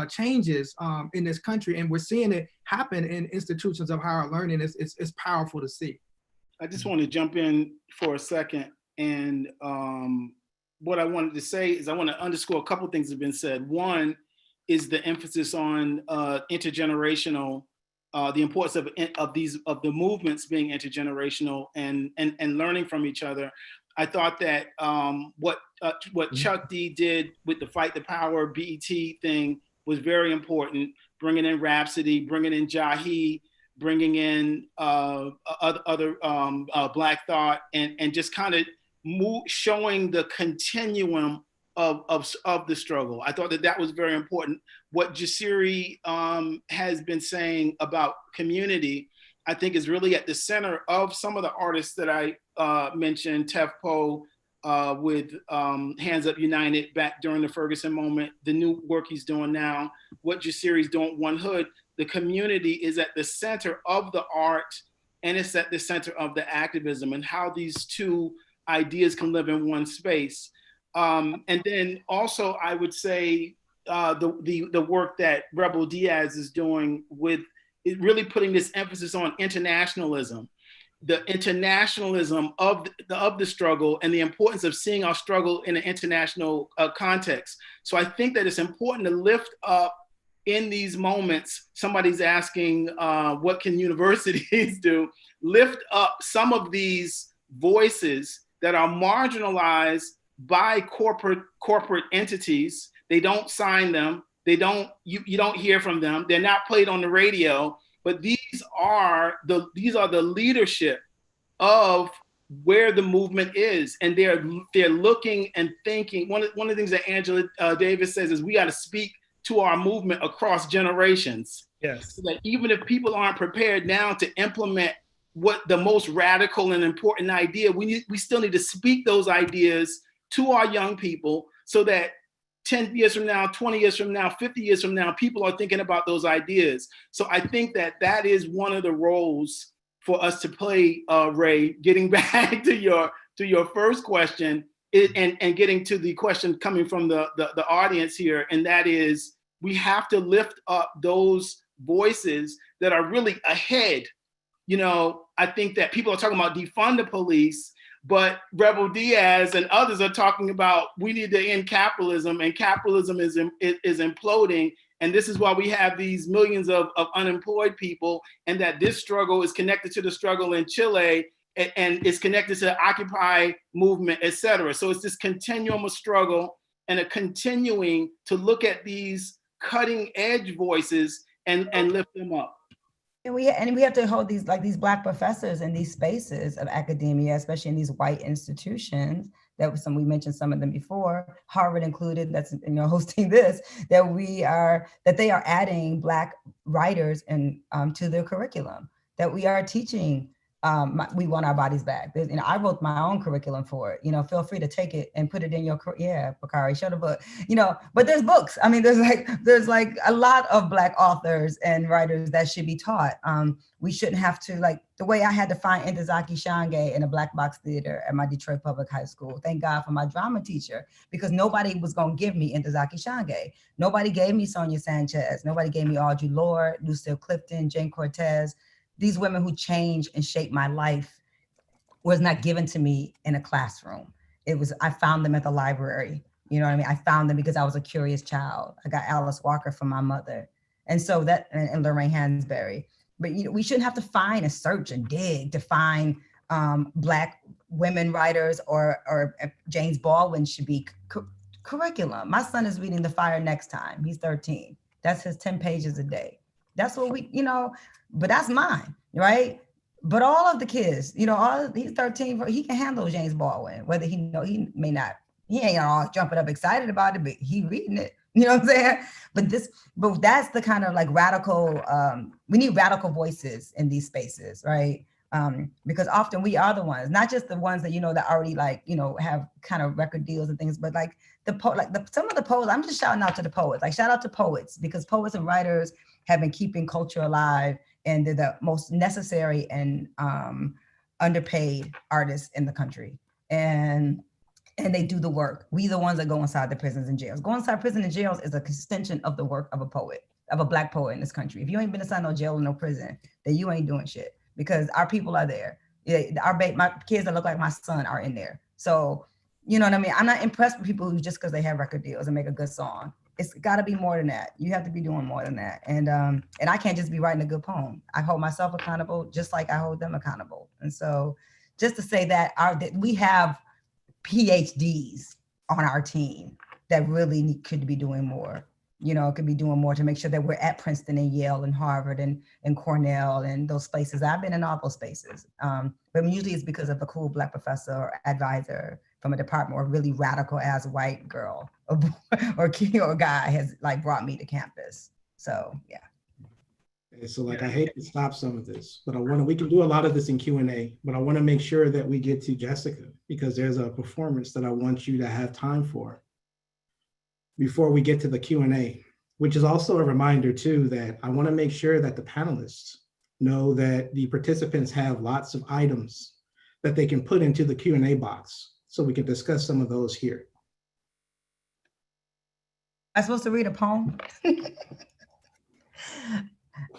changes in this country. And we're seeing it happen in institutions of higher learning. It's powerful to see. I just want to jump in for a second. And what I wanted to say is I want to underscore a couple of things that have been said. One is the emphasis on intergenerational, the importance of the movements being intergenerational and learning from each other. I thought that what Chuck D did with the Fight the Power BET thing was very important, bringing in Rhapsody, bringing in Jahi, bringing in other Black Thought, and just kind of showing the continuum of the struggle. I thought that was very important. What Jasiri has been saying about community, I think is really at the center of some of the artists that I mentioned, Tef Poe with Hands Up United back during the Ferguson moment, the new work he's doing now, what Jasiri's doing, One Hood. The community is at the center of the art, and it's at the center of the activism, and how these two ideas can live in one space. And then also I would say the work that Rebel Diaz is doing with really putting this emphasis on internationalism, the internationalism of the struggle, and the importance of seeing our struggle in an international context. So I think that it's important to lift up in these moments. Somebody's asking, what can universities do? Lift up some of these voices that are marginalized by corporate entities. They don't sign them. They don't, you don't hear from them. They're not played on the radio, but these are the leadership of where the movement is. And they're looking and thinking. One of the things that Angela Davis says is we got to speak to our movement across generations. Yes. So that even if people aren't prepared now to implement what the most radical and important idea, we still need to speak those ideas to our young people, so that 10 years from now, 20 years from now, 50 years from now, people are thinking about those ideas. So I think that is one of the roles for us to play, Ray, getting back to your first question, and getting to the question coming from the audience here, and that is, we have to lift up those voices that are really ahead. You know, I think that people are talking about defund the police, but Rebel Diaz and others are talking about we need to end capitalism, and capitalism is imploding. And this is why we have these millions of unemployed people, and that this struggle is connected to the struggle in Chile, and it's connected to the Occupy movement, et cetera. So it's this continuum of struggle, and a continuing to look at these cutting edge voices and lift them up. And we have to hold these Black professors in these spaces of academia, especially in these white institutions. That was we mentioned some of them before, Harvard included, that's hosting this, that they are adding Black writers and to their curriculum, that we are teaching. We want our bodies back. I wrote my own curriculum for it. Feel free to take it and put it in your, Bakari, show the book. But there's books. I mean, there's like a lot of Black authors and writers that should be taught. We shouldn't have to, the way I had to find Ntozake Shange in a Black box theater at my Detroit Public High School. Thank God for my drama teacher, because nobody was gonna give me Ntozake Shange. Nobody gave me Sonia Sanchez. Nobody gave me Audre Lorde, Lucille Clifton, Jane Cortez. These women who changed and shaped my life was not given to me in a classroom. I found them at the library. You know what I mean? I found them because I was a curious child. I got Alice Walker from my mother. And so and Lorraine Hansberry. But we shouldn't have to find and search and dig to find Black women writers, or James Baldwin should be curriculum. My son is reading The Fire Next Time. He's 13. That's his 10 pages a day. That's what but that's mine, right? But all of the kids, he's 13, he can handle James Baldwin, whether he may not, he ain't all jumping up excited about it, but he reading it, you know what I'm saying? But that's the kind of radical, we need radical voices in these spaces, right? Because often we are the ones, not just the ones that, that already have kind of record deals and things, but some of the poets, I'm just shouting out to the poets, shout out to poets, because poets and writers have been keeping culture alive, and they're the most necessary and underpaid artists in the country. And and they do the work. We the ones that go inside the prisons and jails. Going inside prison and jails is an extension of the work of a poet, of a Black poet in this country. If you ain't been inside no jail or no prison, then you ain't doing shit, because our people are there. My kids that look like my son are in there. So, you know what I mean? I'm not impressed with people who just because they have record deals and make a good song. It's got to be more than that. You have to be doing more than that. And I can't just be writing a good poem. I hold myself accountable just like I hold them accountable. And so just to say that we have PhDs on our team that really could be doing more. Could be doing more to make sure that we're at Princeton and Yale and Harvard and Cornell and those places. I've been in all those spaces. But usually it's because of a cool Black professor or advisor from a department, or a really radical ass white girl or guy has like brought me to campus. So, yeah. Okay, so I hate to stop some of this, but we can do a lot of this in Q&A, but I want to make sure that we get to Jessica, because there's a performance that I want you to have time for before we get to the Q&A, which is also a reminder too, that I want to make sure that the panelists know that the participants have lots of items that they can put into the Q&A box, so we can discuss some of those here. I'm supposed to read a poem?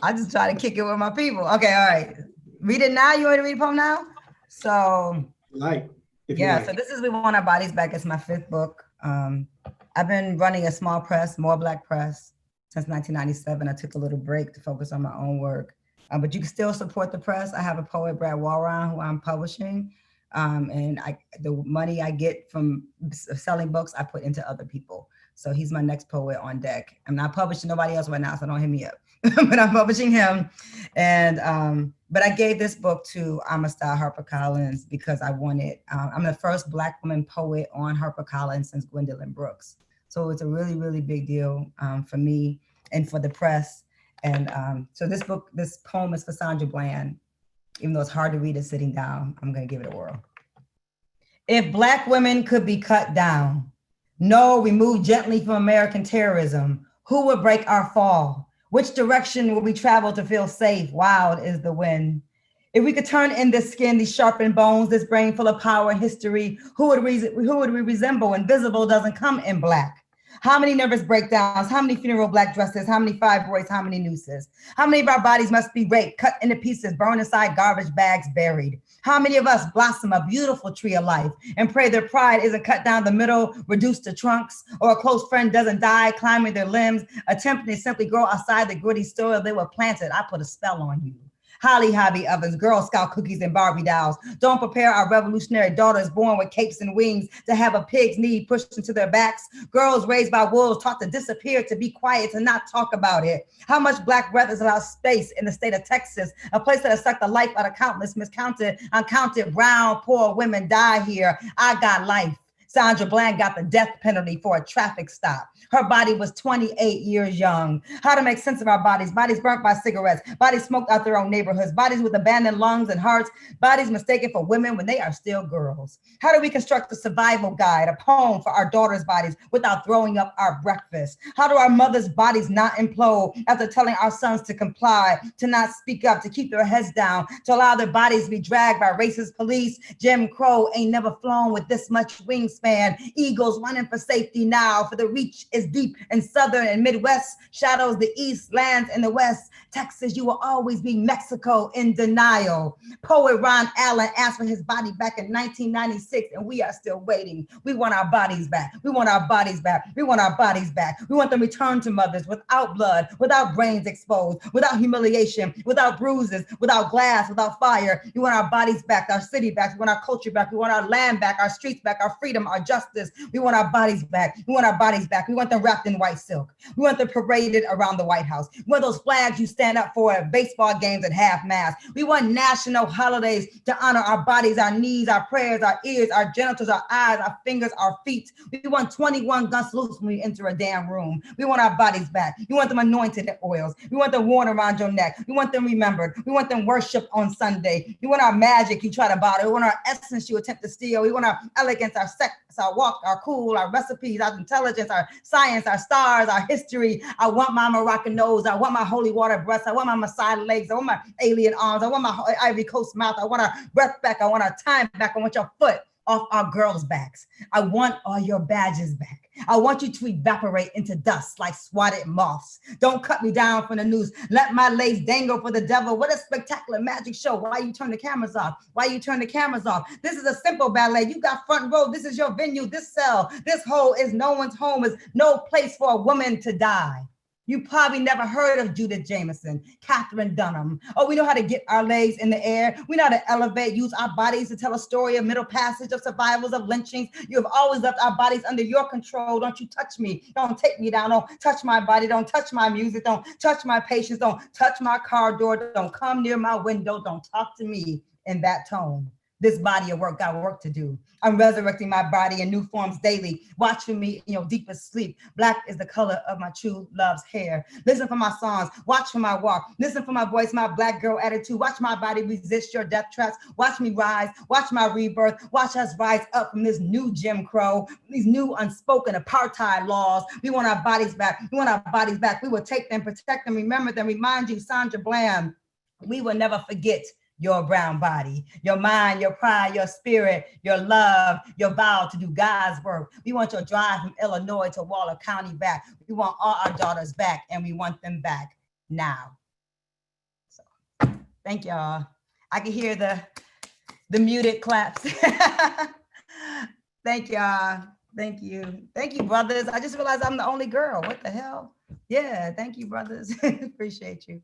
I just try to kick it with my people. Okay, all right. Read it now. You want to read a poem now? So, so this is We Want Our Bodies Back. It's my 5th book. I've been running a small press, More Black Press, since 1997. I took a little break to focus on my own work. But you can still support the press. I have a poet, Brad Walron, who I'm publishing. And the money I get from selling books, I put into other people. So he's my next poet on deck. I'm not publishing nobody else right now, so don't hit me up. But I'm publishing him. And but I gave this book to Amistad HarperCollins because I wanted, I'm the first Black woman poet on HarperCollins since Gwendolyn Brooks. So it's a really, really big deal for me and for the press. And so this poem is for Sandra Bland. Even though it's hard to read it sitting down, I'm gonna give it a whirl. If Black women could be cut down, no, removed gently from American terrorism, who would break our fall? Which direction will we travel to feel safe? Wild is the wind. If we could turn in this skin, these sharpened bones, this brain full of power and history, who would we resemble? Invisible doesn't come in Black. How many nervous breakdowns? How many funeral Black dresses? How many fibroids? How many nooses? How many of our bodies must be raped, cut into pieces, burned inside garbage bags, buried? How many of us blossom a beautiful tree of life and pray their pride isn't cut down the middle, reduced to trunks, or a close friend doesn't die climbing their limbs, attempting to simply grow outside the gritty soil they were planted? I put a spell on you. Holly hobby ovens, Girl Scout cookies and Barbie dolls. Don't prepare our revolutionary daughters born with capes and wings to have a pig's knee pushed into their backs. Girls raised by wolves taught to disappear, to be quiet, to not talk about it. How much Black breath is allowed space in the state of Texas, a place that has sucked the life out of countless, miscounted, uncounted brown, poor women die here. I got life. Sandra Bland got the death penalty for a traffic stop. Her body was 28 years young. How to make sense of our bodies burnt by cigarettes, bodies smoked out their own neighborhoods, bodies with abandoned lungs and hearts, bodies mistaken for women when they are still girls. How do we construct a survival guide, a poem for our daughters' bodies without throwing up our breakfast? How do our mothers' bodies not implode after telling our sons to comply, to not speak up, to keep their heads down, to allow their bodies to be dragged by racist police? Jim Crow ain't never flown with this much wingspan. Eagles running for safety now, for the reach is deep in Southern and Midwest, shadows the East, lands in the West. Texas, you will always be Mexico in denial. Poet Ron Allen asked for his body back in 1996, and we are still waiting. We want our bodies back. We want our bodies back. We want our bodies back. We want them returned to mothers without blood, without brains exposed, without humiliation, without bruises, without glass, without fire. We want our bodies back, our city back. We want our culture back. We want our land back, our streets back, our freedom, our justice. We want our bodies back. We want our bodies back. We want them wrapped in white silk. We want them paraded around the White House. We want those flags you stand up for at baseball games at half-mast. We want national holidays to honor our bodies, our knees, our prayers, our ears, our genitals, our eyes, our fingers, our feet. We want 21 gun salutes when we enter a damn room. We want our bodies back. We want them anointed in oils. We want them worn around your neck. We want them remembered. We want them worshiped on Sunday. We want our magic you try to bottle. We want our essence you attempt to steal. We want our elegance, our sex, our walk, our cool, our recipes, our intelligence, our science, our stars, our history. I want my Moroccan nose. I want my holy water breasts. I want my Messiah legs. I want my alien arms. I want my Ivory Coast mouth. I want our breath back. I want our time back. I want your foot off our girls' backs. I want all your badges back. I want you to evaporate into dust like swatted moths. Don't cut me down from the news. Let my legs dangle for the devil. What a spectacular magic show. Why you turn the cameras off? Why you turn the cameras off? This is a simple ballet. You got front row. This is your venue. This cell, this hole is no one's home. Is no place for a woman to die. You probably never heard of Judith Jameson, Catherine Dunham. Oh, we know how to get our legs in the air. We know how to elevate, use our bodies to tell a story of middle passage, of survivals, of lynchings. You have always left our bodies under your control. Don't you touch me. Don't take me down. Don't touch my body. Don't touch my music. Don't touch my patience. Don't touch my car door. Don't come near my window. Don't talk to me in that tone. This body of work got work to do. I'm resurrecting my body in new forms daily. Watch for me in your deepest sleep. Black is the color of my true love's hair. Listen for my songs. Watch for my walk. Listen for my voice, my black girl attitude. Watch my body resist your death traps. Watch me rise. Watch my rebirth. Watch us rise up from this new Jim Crow, these new unspoken apartheid laws. We want our bodies back. We want our bodies back. We will take them, protect them, remember them, remind you, Sandra Bland. We will never forget your brown body, your mind, your pride, your spirit, your love, your vow to do God's work. We want your drive from Illinois to Waller County back. We want all our daughters back, and we want them back now. So, thank y'all. I can hear the muted claps. Thank y'all. Thank you. Thank you, brothers. I just realized I'm the only girl. What the hell? Yeah, thank you, brothers. Appreciate you.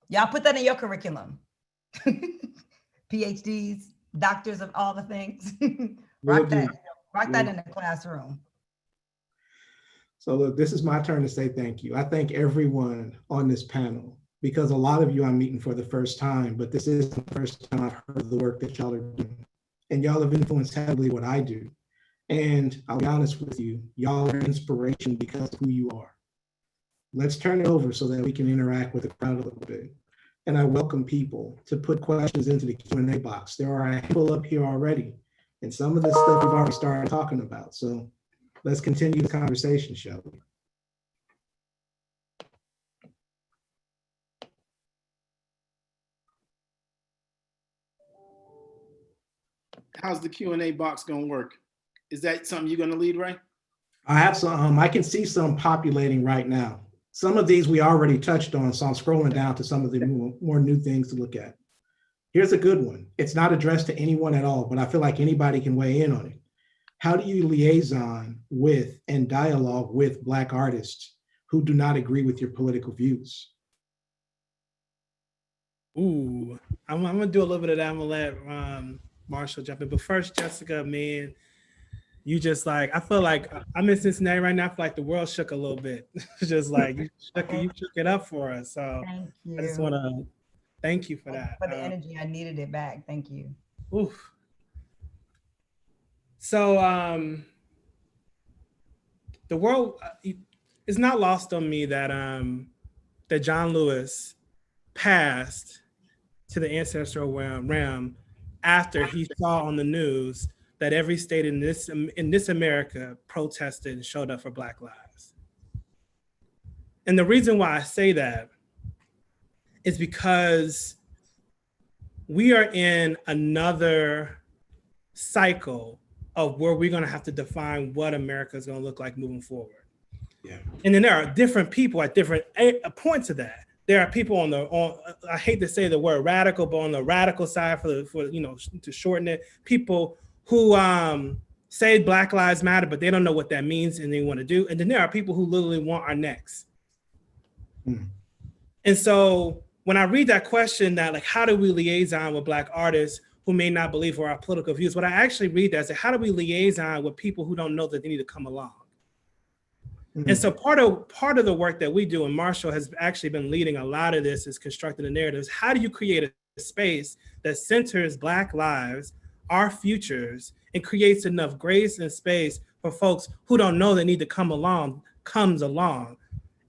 Y'all put that in your curriculum. PhDs, doctors of all the things. Rock that in the classroom. So look, this is my turn to say thank you. I thank everyone on this panel, because a lot of you I'm meeting for the first time, but this is the first time I've heard of the work that y'all are doing. And y'all have influenced heavily what I do. And I'll be honest with you, y'all are inspiration because of who you are. Let's turn it over so that we can interact with the crowd a little bit. And I welcome people to put questions into the Q&A box. There are a handful up here already, and some of the stuff we've already started talking about. So let's continue the conversation, shall we? How's the Q&A box gonna work? Is that something you're gonna lead, Ray? I have some, I can see some populating right now. Some of these we already touched on, so I'm scrolling down to some of the more new things to look at. Here's a good one. It's not addressed to anyone at all, but I feel like anybody can weigh in on it. How do you liaison with and dialogue with Black artists who do not agree with your political views? Ooh, I'm gonna do a little bit of that. I'm gonna let Marshall jump in. But first, Jessica, man, you just like, I feel like I'm in Cincinnati right now. I feel like the world shook a little bit. Just like you shook it up for us. So Thank you. I just want to thank you for that. For the energy, I needed it back. Thank you. Oof. So the world, it's not lost on me that that John Lewis passed to the ancestral realm after he saw on the news that every state in this America protested and showed up for Black lives. And the reason why I say that is because we are in another cycle of where we're gonna have to define what America is gonna look like moving forward. Yeah. And then there are different people at different points of that. There are people on I hate to say the word radical, but on the radical side for you know, to shorten it, people who say Black Lives Matter, but they don't know what that means and they want to do. And then there are people who literally want our necks. Mm. And so when I read that question, that like, how do we liaison with Black artists who may not believe for our political views? What I actually read that is, how do we liaison with people who don't know that they need to come along? Mm-hmm. And so part of the work that we do, and Marshall has actually been leading a lot of this, is constructing the narratives. How do you create a space that centers Black lives, our futures, and creates enough grace and space for folks who don't know they need to comes along,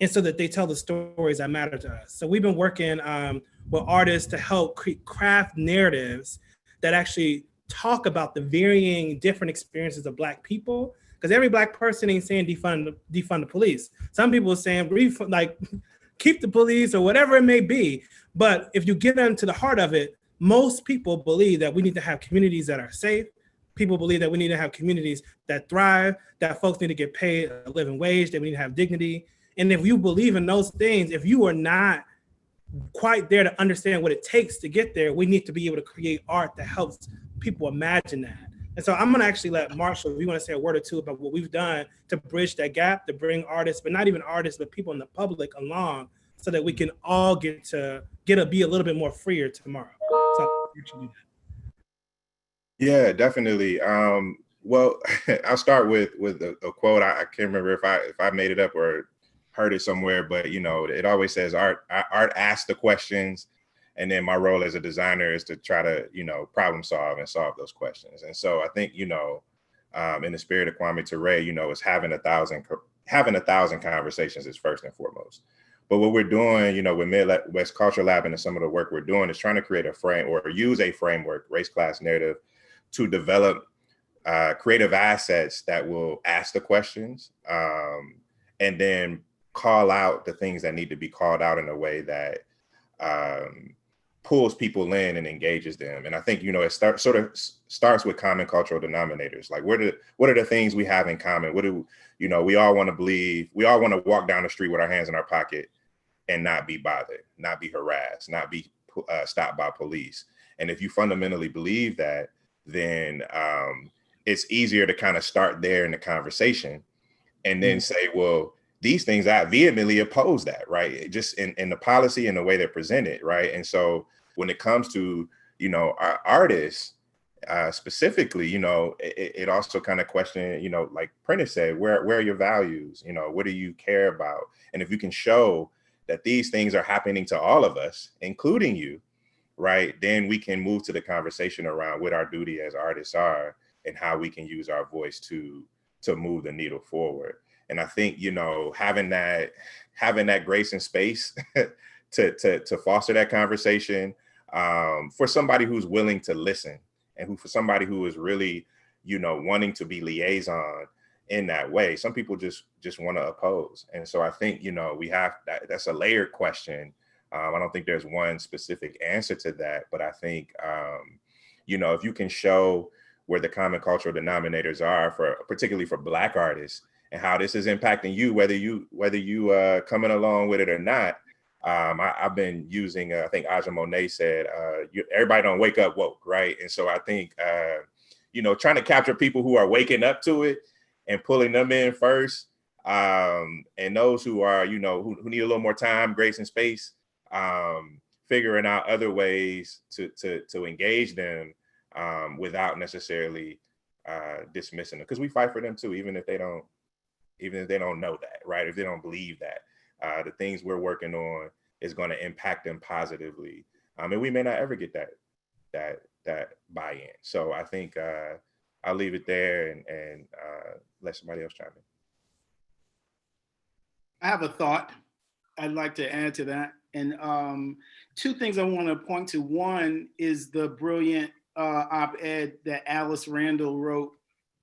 and so that they tell the stories that matter to us. So we've been working with artists to help craft narratives that actually talk about the varying different experiences of Black people, because every Black person ain't saying defund the police. Some people are saying like keep the police or whatever it may be. But if you get into the heart of it, most people believe that we need to have communities that are safe. People believe that we need to have communities that thrive, that folks need to get paid a living wage, that we need to have dignity. And if you believe in those things, if you are not quite there to understand what it takes to get there, we need to be able to create art that helps people imagine that. And so I'm going to actually let Marshall, if you want to say a word or two about what we've done to bridge that gap, to bring artists, but not even artists, but people in the public along, so that we can all be a little bit more freer tomorrow. So yeah, definitely. Well, I'll start with a quote. I can't remember if I made it up or heard it somewhere, but you know, it always says art asks the questions, and then my role as a designer is to try to, you know, problem solve and solve those questions. And so I think, you know, in the spirit of Kwame Ture, you know, is having 1,000 conversations is first and foremost. But what we're doing, you know, with Midwest Culture Lab and some of the work we're doing is trying to create a frame or use a framework, race, class, narrative, to develop creative assets that will ask the questions and then call out the things that need to be called out in a way that pulls people in and engages them. And I think, you know, it sort of starts with common cultural denominators. Like, what are the things we have in common? You know, we all want to believe, we all want to walk down the street with our hands in our pocket and not be bothered, not be harassed, not be stopped by police. And if you fundamentally believe that, then it's easier to kind of start there in the conversation and then say, well, these things, I vehemently oppose that, right? Just in the policy and the way they're presented, right? And so when it comes to, you know, our artists specifically, you know, it also kind of question, you know, like Prentice said, where are your values? You know, what do you care about? And if you can show that these things are happening to all of us, including you, right, then we can move to the conversation around what our duty as artists are and how we can use our voice to move the needle forward. And I think, you know, having that grace and space to foster that conversation for somebody who's willing to listen and for somebody who is really, you know, wanting to be liaison in that way. Some people just want to oppose. And so I think, you know, that's a layered question. I don't think there's one specific answer to that, but I think, you know, if you can show where the common cultural denominators are particularly for Black artists, and how this is impacting you, whether you coming along with it or not. I've been using, I think Aja Monet said, everybody don't wake up woke, right? And so I think, you know, trying to capture people who are waking up to it and pulling them in first, and those who are, you know, who need a little more time, grace, and space, figuring out other ways to engage them without necessarily dismissing them, because we fight for them too, even if they don't know that, right? If they don't believe that, the things we're working on is going to impact them positively. And we may not ever get that buy-in. So I think I'll leave it there and let somebody else chime in. I have a thought I'd like to add to that. And two things I want to point to. One is the brilliant op-ed that Alice Randall wrote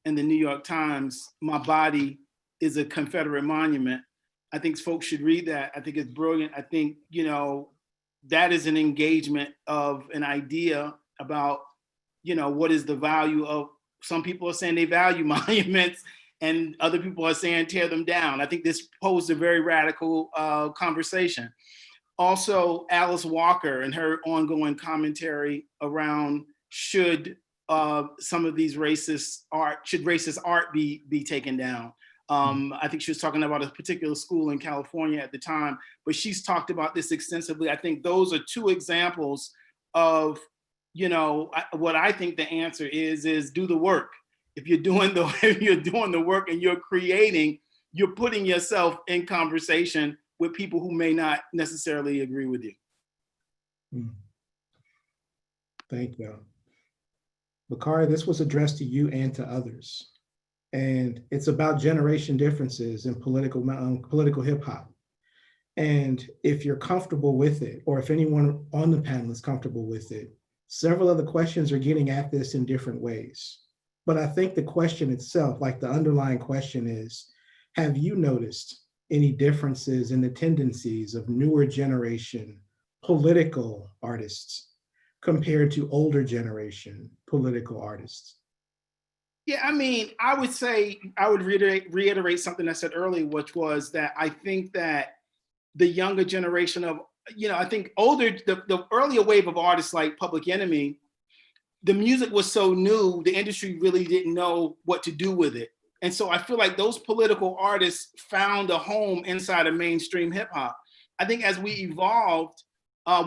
in the New York Times, "My Body is a Confederate Monument." I think folks should read that. I think it's brilliant. I think, you know, that is an engagement of an idea about, you know, what is the value of, some people are saying they value monuments and other people are saying tear them down. I think this posed a very radical conversation. Also, Alice Walker and her ongoing commentary around should some of these racist art be taken down. I think she was talking about a particular school in California at the time, but she's talked about this extensively. I think those are two examples of, you know, what I think the answer is do the work. If you're doing the work and you're creating, you're putting yourself in conversation with people who may not necessarily agree with you. Thank you. Bakari, this was addressed to you and to others. And it's about generation differences in political hip hop. And if you're comfortable with it, or if anyone on the panel is comfortable with it, several of the questions are getting at this in different ways. But I think the question itself, like the underlying question is, have you noticed any differences in the tendencies of newer generation political artists compared to older generation political artists? Yeah, I mean, I would say, I would reiterate something I said earlier, which was that I think that the younger generation of, I think the earlier wave of artists like Public Enemy, the music was so new, the industry really didn't know what to do with it. And so I feel like those political artists found a home inside of mainstream hip hop. I think as we evolved,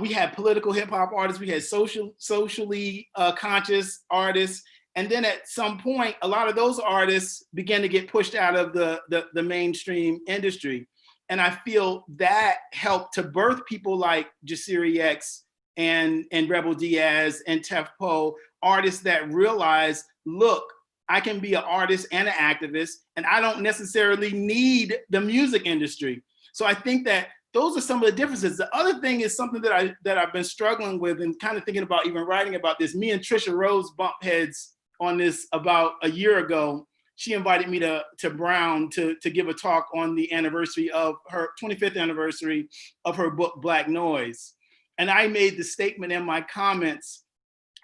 we had political hip hop artists, we had socially conscious artists. And then at some point, a lot of those artists began to get pushed out of the mainstream industry. And I feel that helped to birth people like Jasiri X and Rebel Diaz and Tef Poe, artists that realize, look, I can be an artist and an activist, and I don't necessarily need the music industry. So I think that those are some of the differences. The other thing is something that I've been struggling with and kind of thinking about even writing about this. Me and Trisha Rose bumped heads on this about a year ago. She invited me to Brown to give a talk on the anniversary of her 25th anniversary of her book, Black Noise. And I made the statement in my comments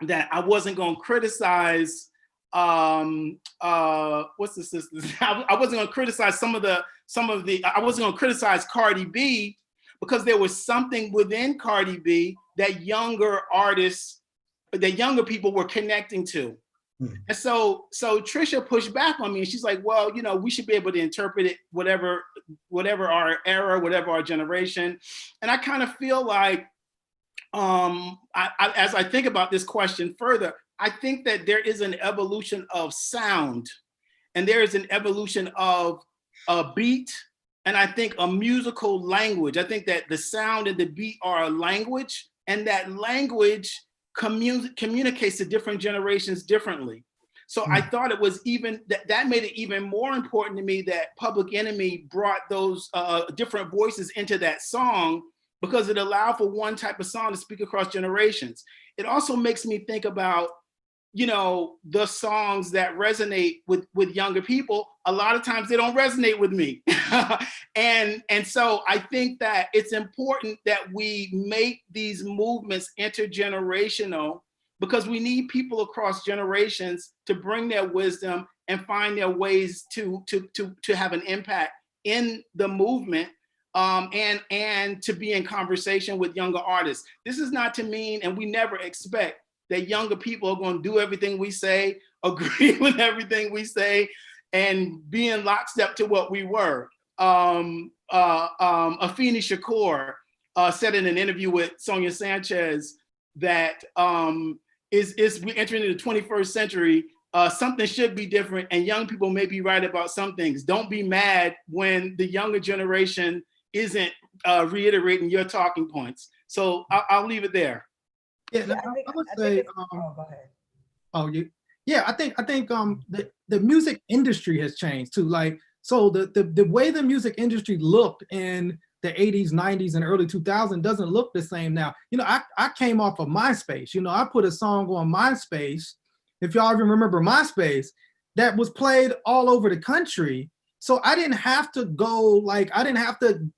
that I wasn't going to criticize, I wasn't going to criticize I wasn't going to criticize Cardi B, because there was something within Cardi B that younger people were connecting to. And so Trisha pushed back on me, and she's like, well, we should be able to interpret it, whatever our era, whatever our generation. And I kind of feel like, as I think about this question further, I think that there is an evolution of sound, and there is an evolution of a beat, and I think a musical language. I think that the sound and the beat are a language, and that language communicates to different generations differently. So I thought it was that made it even more important to me that Public Enemy brought those different voices into that song, because it allowed for one type of song to speak across generations. It also makes me think about, the songs that resonate with younger people. A lot of times they don't resonate with me. and so I think that it's important that we make these movements intergenerational, because we need people across generations to bring their wisdom and find their ways to have an impact in the movement. And to be in conversation with younger artists. This is not to mean, and we never expect that younger people are going to do everything we say, agree with everything we say, and be in lockstep to what we were. Afeni Shakur said in an interview with Sonia Sanchez that we're entering into the 21st century. Something should be different, and young people may be right about some things. Don't be mad when the younger generation isn't reiterating your talking points. So I'll leave it there. Yeah, I would say. Go ahead. Oh, yeah. I think the music industry has changed too. Like, so the way the music industry looked in the 80s, 90s, and early 2000s doesn't look the same now. I came off of MySpace. I put a song on MySpace, if y'all even remember MySpace, that was played all over the country. So I didn't have to I didn't have to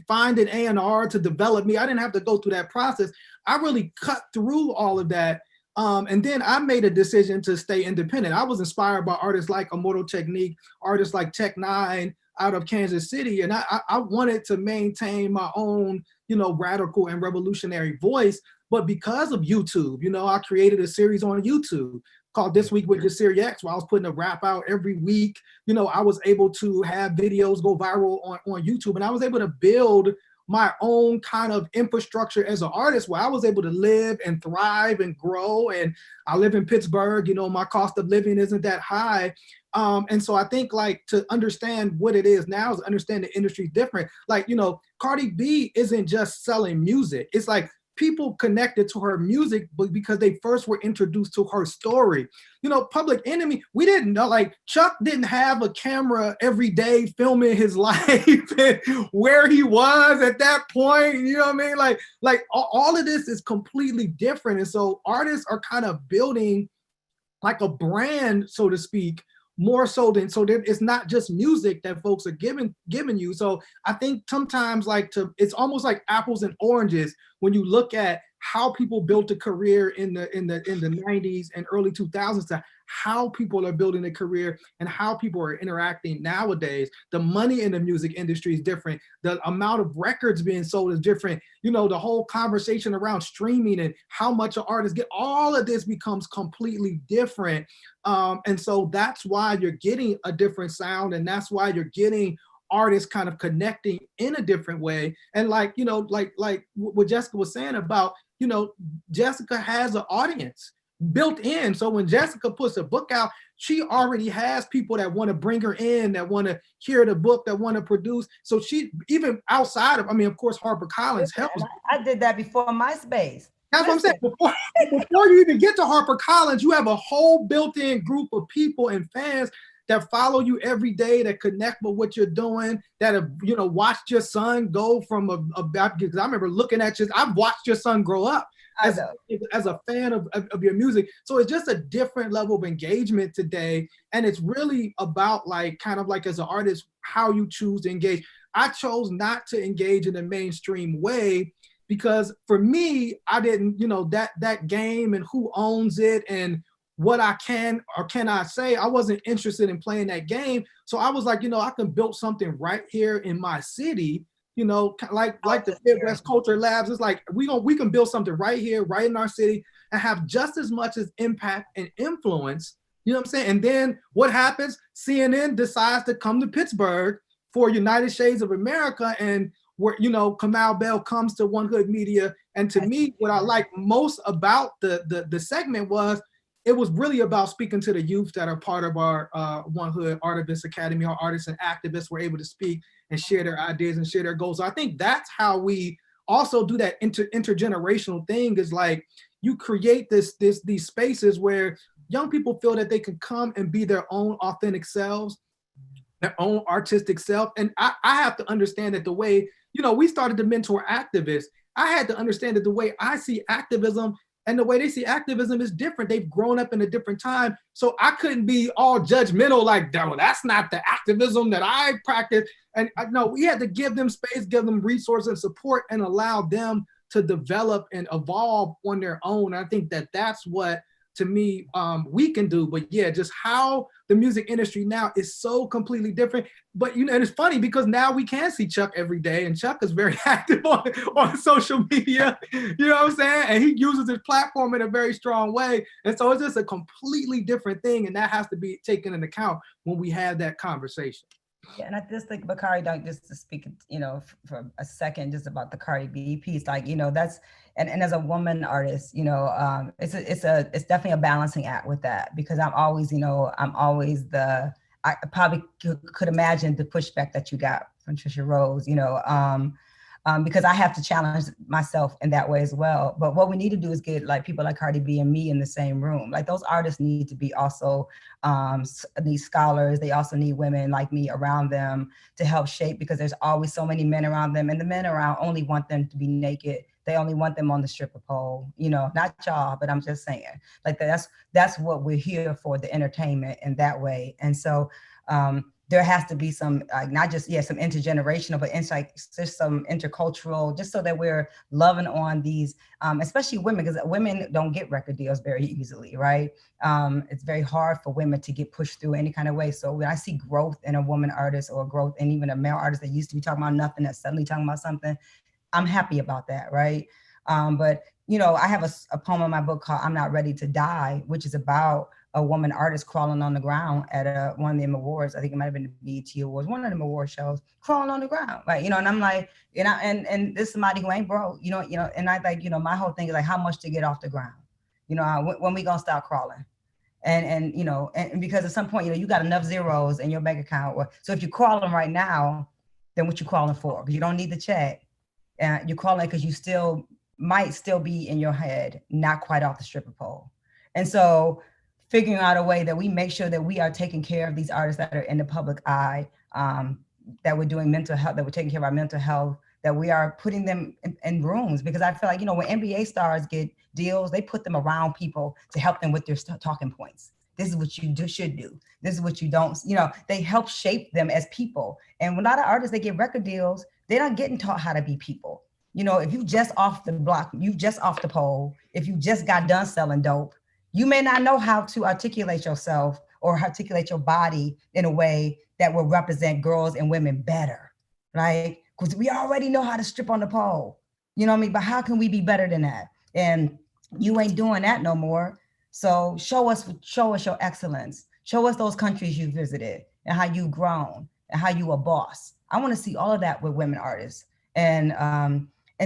find an A&R to develop me. I didn't have to go through that process. I really cut through all of that. And then I made a decision to stay independent. I was inspired by artists like Immortal Technique, artists like Tech Nine out of Kansas City. And I wanted to maintain my own, radical and revolutionary voice. But because of YouTube, I created a series on YouTube called This Week with Jasiri X, where I was putting a rap out every week. I was able to have videos go viral on YouTube, and I was able to build my own kind of infrastructure as an artist, where I was able to live and thrive and grow. And I live in Pittsburgh, my cost of living isn't that high. And so I think to understand what it is now is understand the industry different. Cardi B isn't just selling music. It's like people connected to her music, but because they first were introduced to her story. Public Enemy, we didn't know, Chuck didn't have a camera every day filming his life and where he was at that point. You know what I mean? All of this is completely different. And so artists are kind of building like a brand, so to speak, more so than, so that it's not just music that folks are giving you. So I think sometimes it's almost like apples and oranges when you look at how people built a career in the 90s and early 2000s to how people are building a career and how people are interacting nowadays. The money in the music industry is different. The amount of records being sold is different. You know, the whole conversation around streaming and how much an artist get, all of this becomes completely different. And so that's why you're getting a different sound, and that's why you're getting artists kind of connecting in a different way. And like, you know, like what Jessica was saying about, you know, Jessica has an audience built in. So when Jessica puts a book out, she already has people that want to bring her in, that want to hear the book, that want to produce. So she, even outside of, I mean, of course, HarperCollins helps. I did that before MySpace. That's what I'm saying. Before you even get to HarperCollins, you have a whole built-in group of people and fans that follow you every day, that connect with what you're doing, that have, you know, watched your son go from because I remember looking at I've watched your son grow up as a fan of your music. So it's just a different level of engagement today. And it's really about like, kind of like as an artist, how you choose to engage. I chose not to engage in a mainstream way because for me, I didn't, you know, that game and who owns it and what I can or cannot say, I wasn't interested in playing that game. So I was like, you know, I can build something right here in my city, you know, like the Midwest Culture Labs. It's like, we can build something right here, right in our city, and have just as much as impact and influence, you know what I'm saying? And then what happens? CNN decides to come to Pittsburgh for United Shades of America, and where, you know, Kamau Bell comes to One Hood Media. And to me, what I like most about the segment was, it was really about speaking to the youth that are part of our One Hood Artivists Academy. Our artists and activists were able to speak and share their ideas and share their goals. So I think that's how we also do that intergenerational thing, is like you create these spaces where young people feel that they can come and be their own authentic selves, their own artistic self. And I have to understand that the way, you know, we started to mentor activists. I had to understand that the way I see activism and the way they see activism is different. They've grown up in a different time. So I couldn't be all judgmental, like, well, that's not the activism that I practice. And no, we had to give them space, give them resources and support, and allow them to develop and evolve on their own. I think that that's what, to me, we can do. But yeah, just how the music industry now is so completely different. But, you know, and it's funny because now we can see Chuck every day, and Chuck is very active on social media, you know what I'm saying? And he uses his platform in a very strong way. And so it's just a completely different thing. And that has to be taken into account when we have that conversation. Yeah, and I just think, Bakari, don't just to speak, you know, for a second, just about the Cardi B piece, like, you know, that's, and as a woman artist, you know, it's definitely a balancing act with that, because I'm always, you know, I probably could imagine the pushback that you got from Trisha Rose, you know, because I have to challenge myself in that way as well. But what we need to do is get like people like Cardi B and me in the same room. Like those artists need to be also, need scholars. They also need women like me around them to help shape, because there's always so many men around them, and the men around only want them to be naked. They only want them on the stripper pole, you know, not y'all, but I'm just saying, like that's what we're here for, the entertainment in that way. And so, there has to be some, not just, some intergenerational, but just some intercultural, just so that we're loving on these, especially women, because women don't get record deals very easily, right? It's very hard for women to get pushed through any kind of way. So when I see growth in a woman artist, or growth in even a male artist that used to be talking about nothing, that's suddenly talking about something, I'm happy about that, right? But, you know, I have a poem in my book called I'm Not Ready to Die, which is about a woman artist crawling on the ground at one of them awards. I think it might have been the BET Awards, one of them award shows, crawling on the ground, right? You know, and I'm like, you know, and this is somebody who ain't broke, you know, and I like, you know, my whole thing is like, how much to get off the ground? You know, when we gonna stop crawling? And you know, and because at some point, you know, you got enough zeros in your bank account. So if you're crawling right now, then what you crawling for? Because you don't need the check. And you're crawling because you might still be in your head, not quite off the stripper pole. And so figuring out a way that we make sure that we are taking care of these artists that are in the public eye, that we're doing mental health, that we're taking care of our mental health, that we are putting them in rooms. Because I feel like, you know, when NBA stars get deals, they put them around people to help them with their talking points. This is what you should do. This is what you don't, you know, they help shape them as people. And a lot of artists, they get record deals, they're not getting taught how to be people. You know, if you just off the block, you just off the pole, if you just got done selling dope, you may not know how to articulate yourself or articulate your body in a way that will represent girls and women better, right? Because we already know how to strip on the pole, you know what I mean? But how can we be better than that? And you ain't doing that no more. So show us your excellence. Show us those countries you visited and how you've grown and how you a boss. I want to see all of that with women artists. And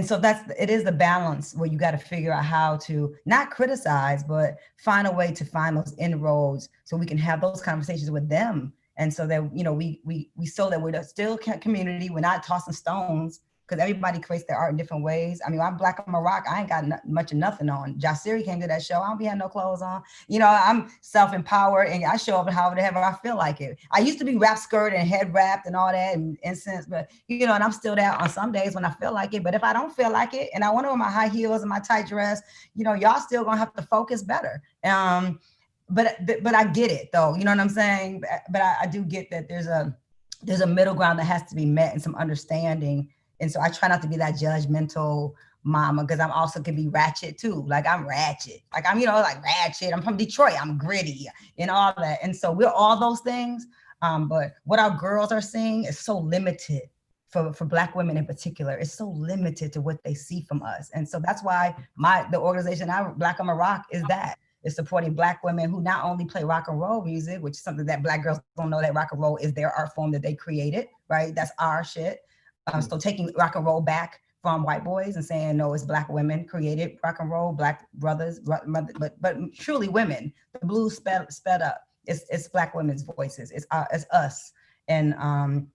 so it is the balance where you got to figure out how to not criticize, but find a way to find those inroads so we can have those conversations with them. And so that, you know, we so that we're still community, we're not tossing stones, because everybody creates their art in different ways. I mean, I'm Black on Rock. I ain't got much of nothing on. Jasiri came to that show. I don't be having no clothes on. You know, I'm self-empowered and I show up however I feel like it. I used to be rap skirt and head wrapped and all that and incense, but you know, and I'm still there on some days when I feel like it. But if I don't feel like it and I want to wear my high heels and my tight dress, you know, y'all still gonna have to focus better. But I get it though. You know what I'm saying? But I do get that there's a middle ground that has to be met and some understanding. And so I try not to be that judgmental mama, because I'm also can be ratchet too. Like I'm ratchet, like I'm, you know, like ratchet. I'm from Detroit, I'm gritty and all that. And so we're all those things. But what our girls are seeing is so limited for Black women in particular. It's so limited to what they see from us. And so that's why the organization, Black on Rock, is supporting Black women who not only play rock and roll music, which is something that Black girls don't know, that rock and roll is their art form that they created, right? That's our shit. So taking rock and roll back from white boys and saying, no, it's Black women created rock and roll, Black brothers, but truly women. The blues sped up. It's Black women's voices. It's us, and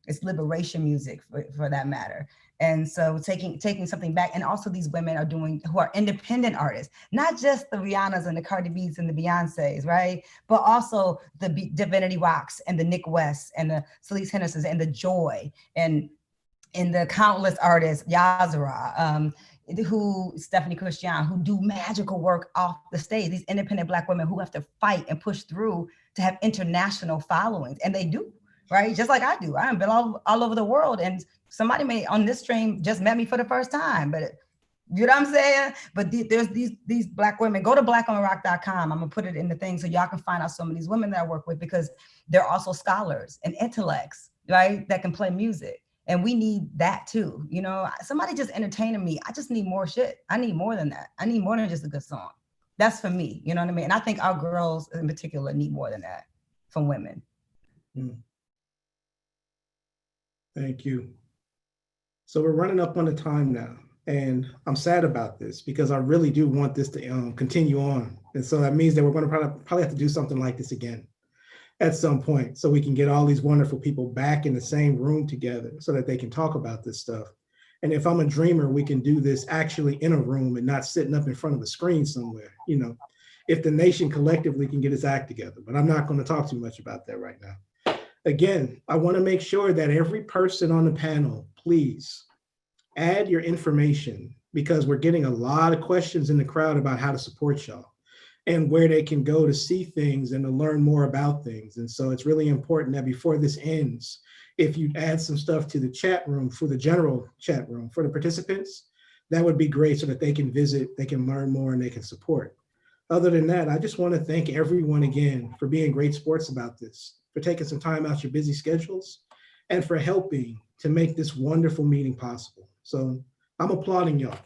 it's liberation music for that matter. And so taking something back, and also these women who are independent artists, not just the Rihannas and the Cardi B's and the Beyoncés, right? But also the Divinity Rocks and the Nick West and the Celeste Hendersons and the Joy and the countless artists, Yazara, Stephanie Christian, who do magical work off the stage, these independent Black women who have to fight and push through to have international followings. And they do, right? Just like I do. I have been all over the world, and somebody may on this stream just met me for the first time, but you know what I'm saying? But there's these Black women. Go to blackonrock.com. I'm gonna put it in the thing so y'all can find out some of these women that I work with, because they're also scholars and intellects, right? That can play music. And we need that too. You know, somebody just entertaining me. I just need more shit. I need more than that. I need more than just a good song. That's for me. You know what I mean? And I think our girls in particular need more than that from women. Thank you. So we're running up on the time now, and I'm sad about this because I really do want this to continue on. And so that means that we're going to probably have to do something like this again at some point, so we can get all these wonderful people back in the same room together so that they can talk about this stuff. And if I'm a dreamer, we can do this actually in a room and not sitting up in front of a screen somewhere, you know, if the nation collectively can get its act together. But I'm not going to talk too much about that right now. Again, I want to make sure that every person on the panel, please add your information, because we're getting a lot of questions in the crowd about how to support y'all and where they can go to see things and to learn more about things. And so it's really important that before this ends, if you add some stuff to the chat room, for the general chat room, for the participants, that would be great so that they can visit, they can learn more, and they can support. Other than that, I just want to thank everyone again for being great sports about this, for taking some time out your busy schedules, and for helping to make this wonderful meeting possible. So I'm applauding y'all.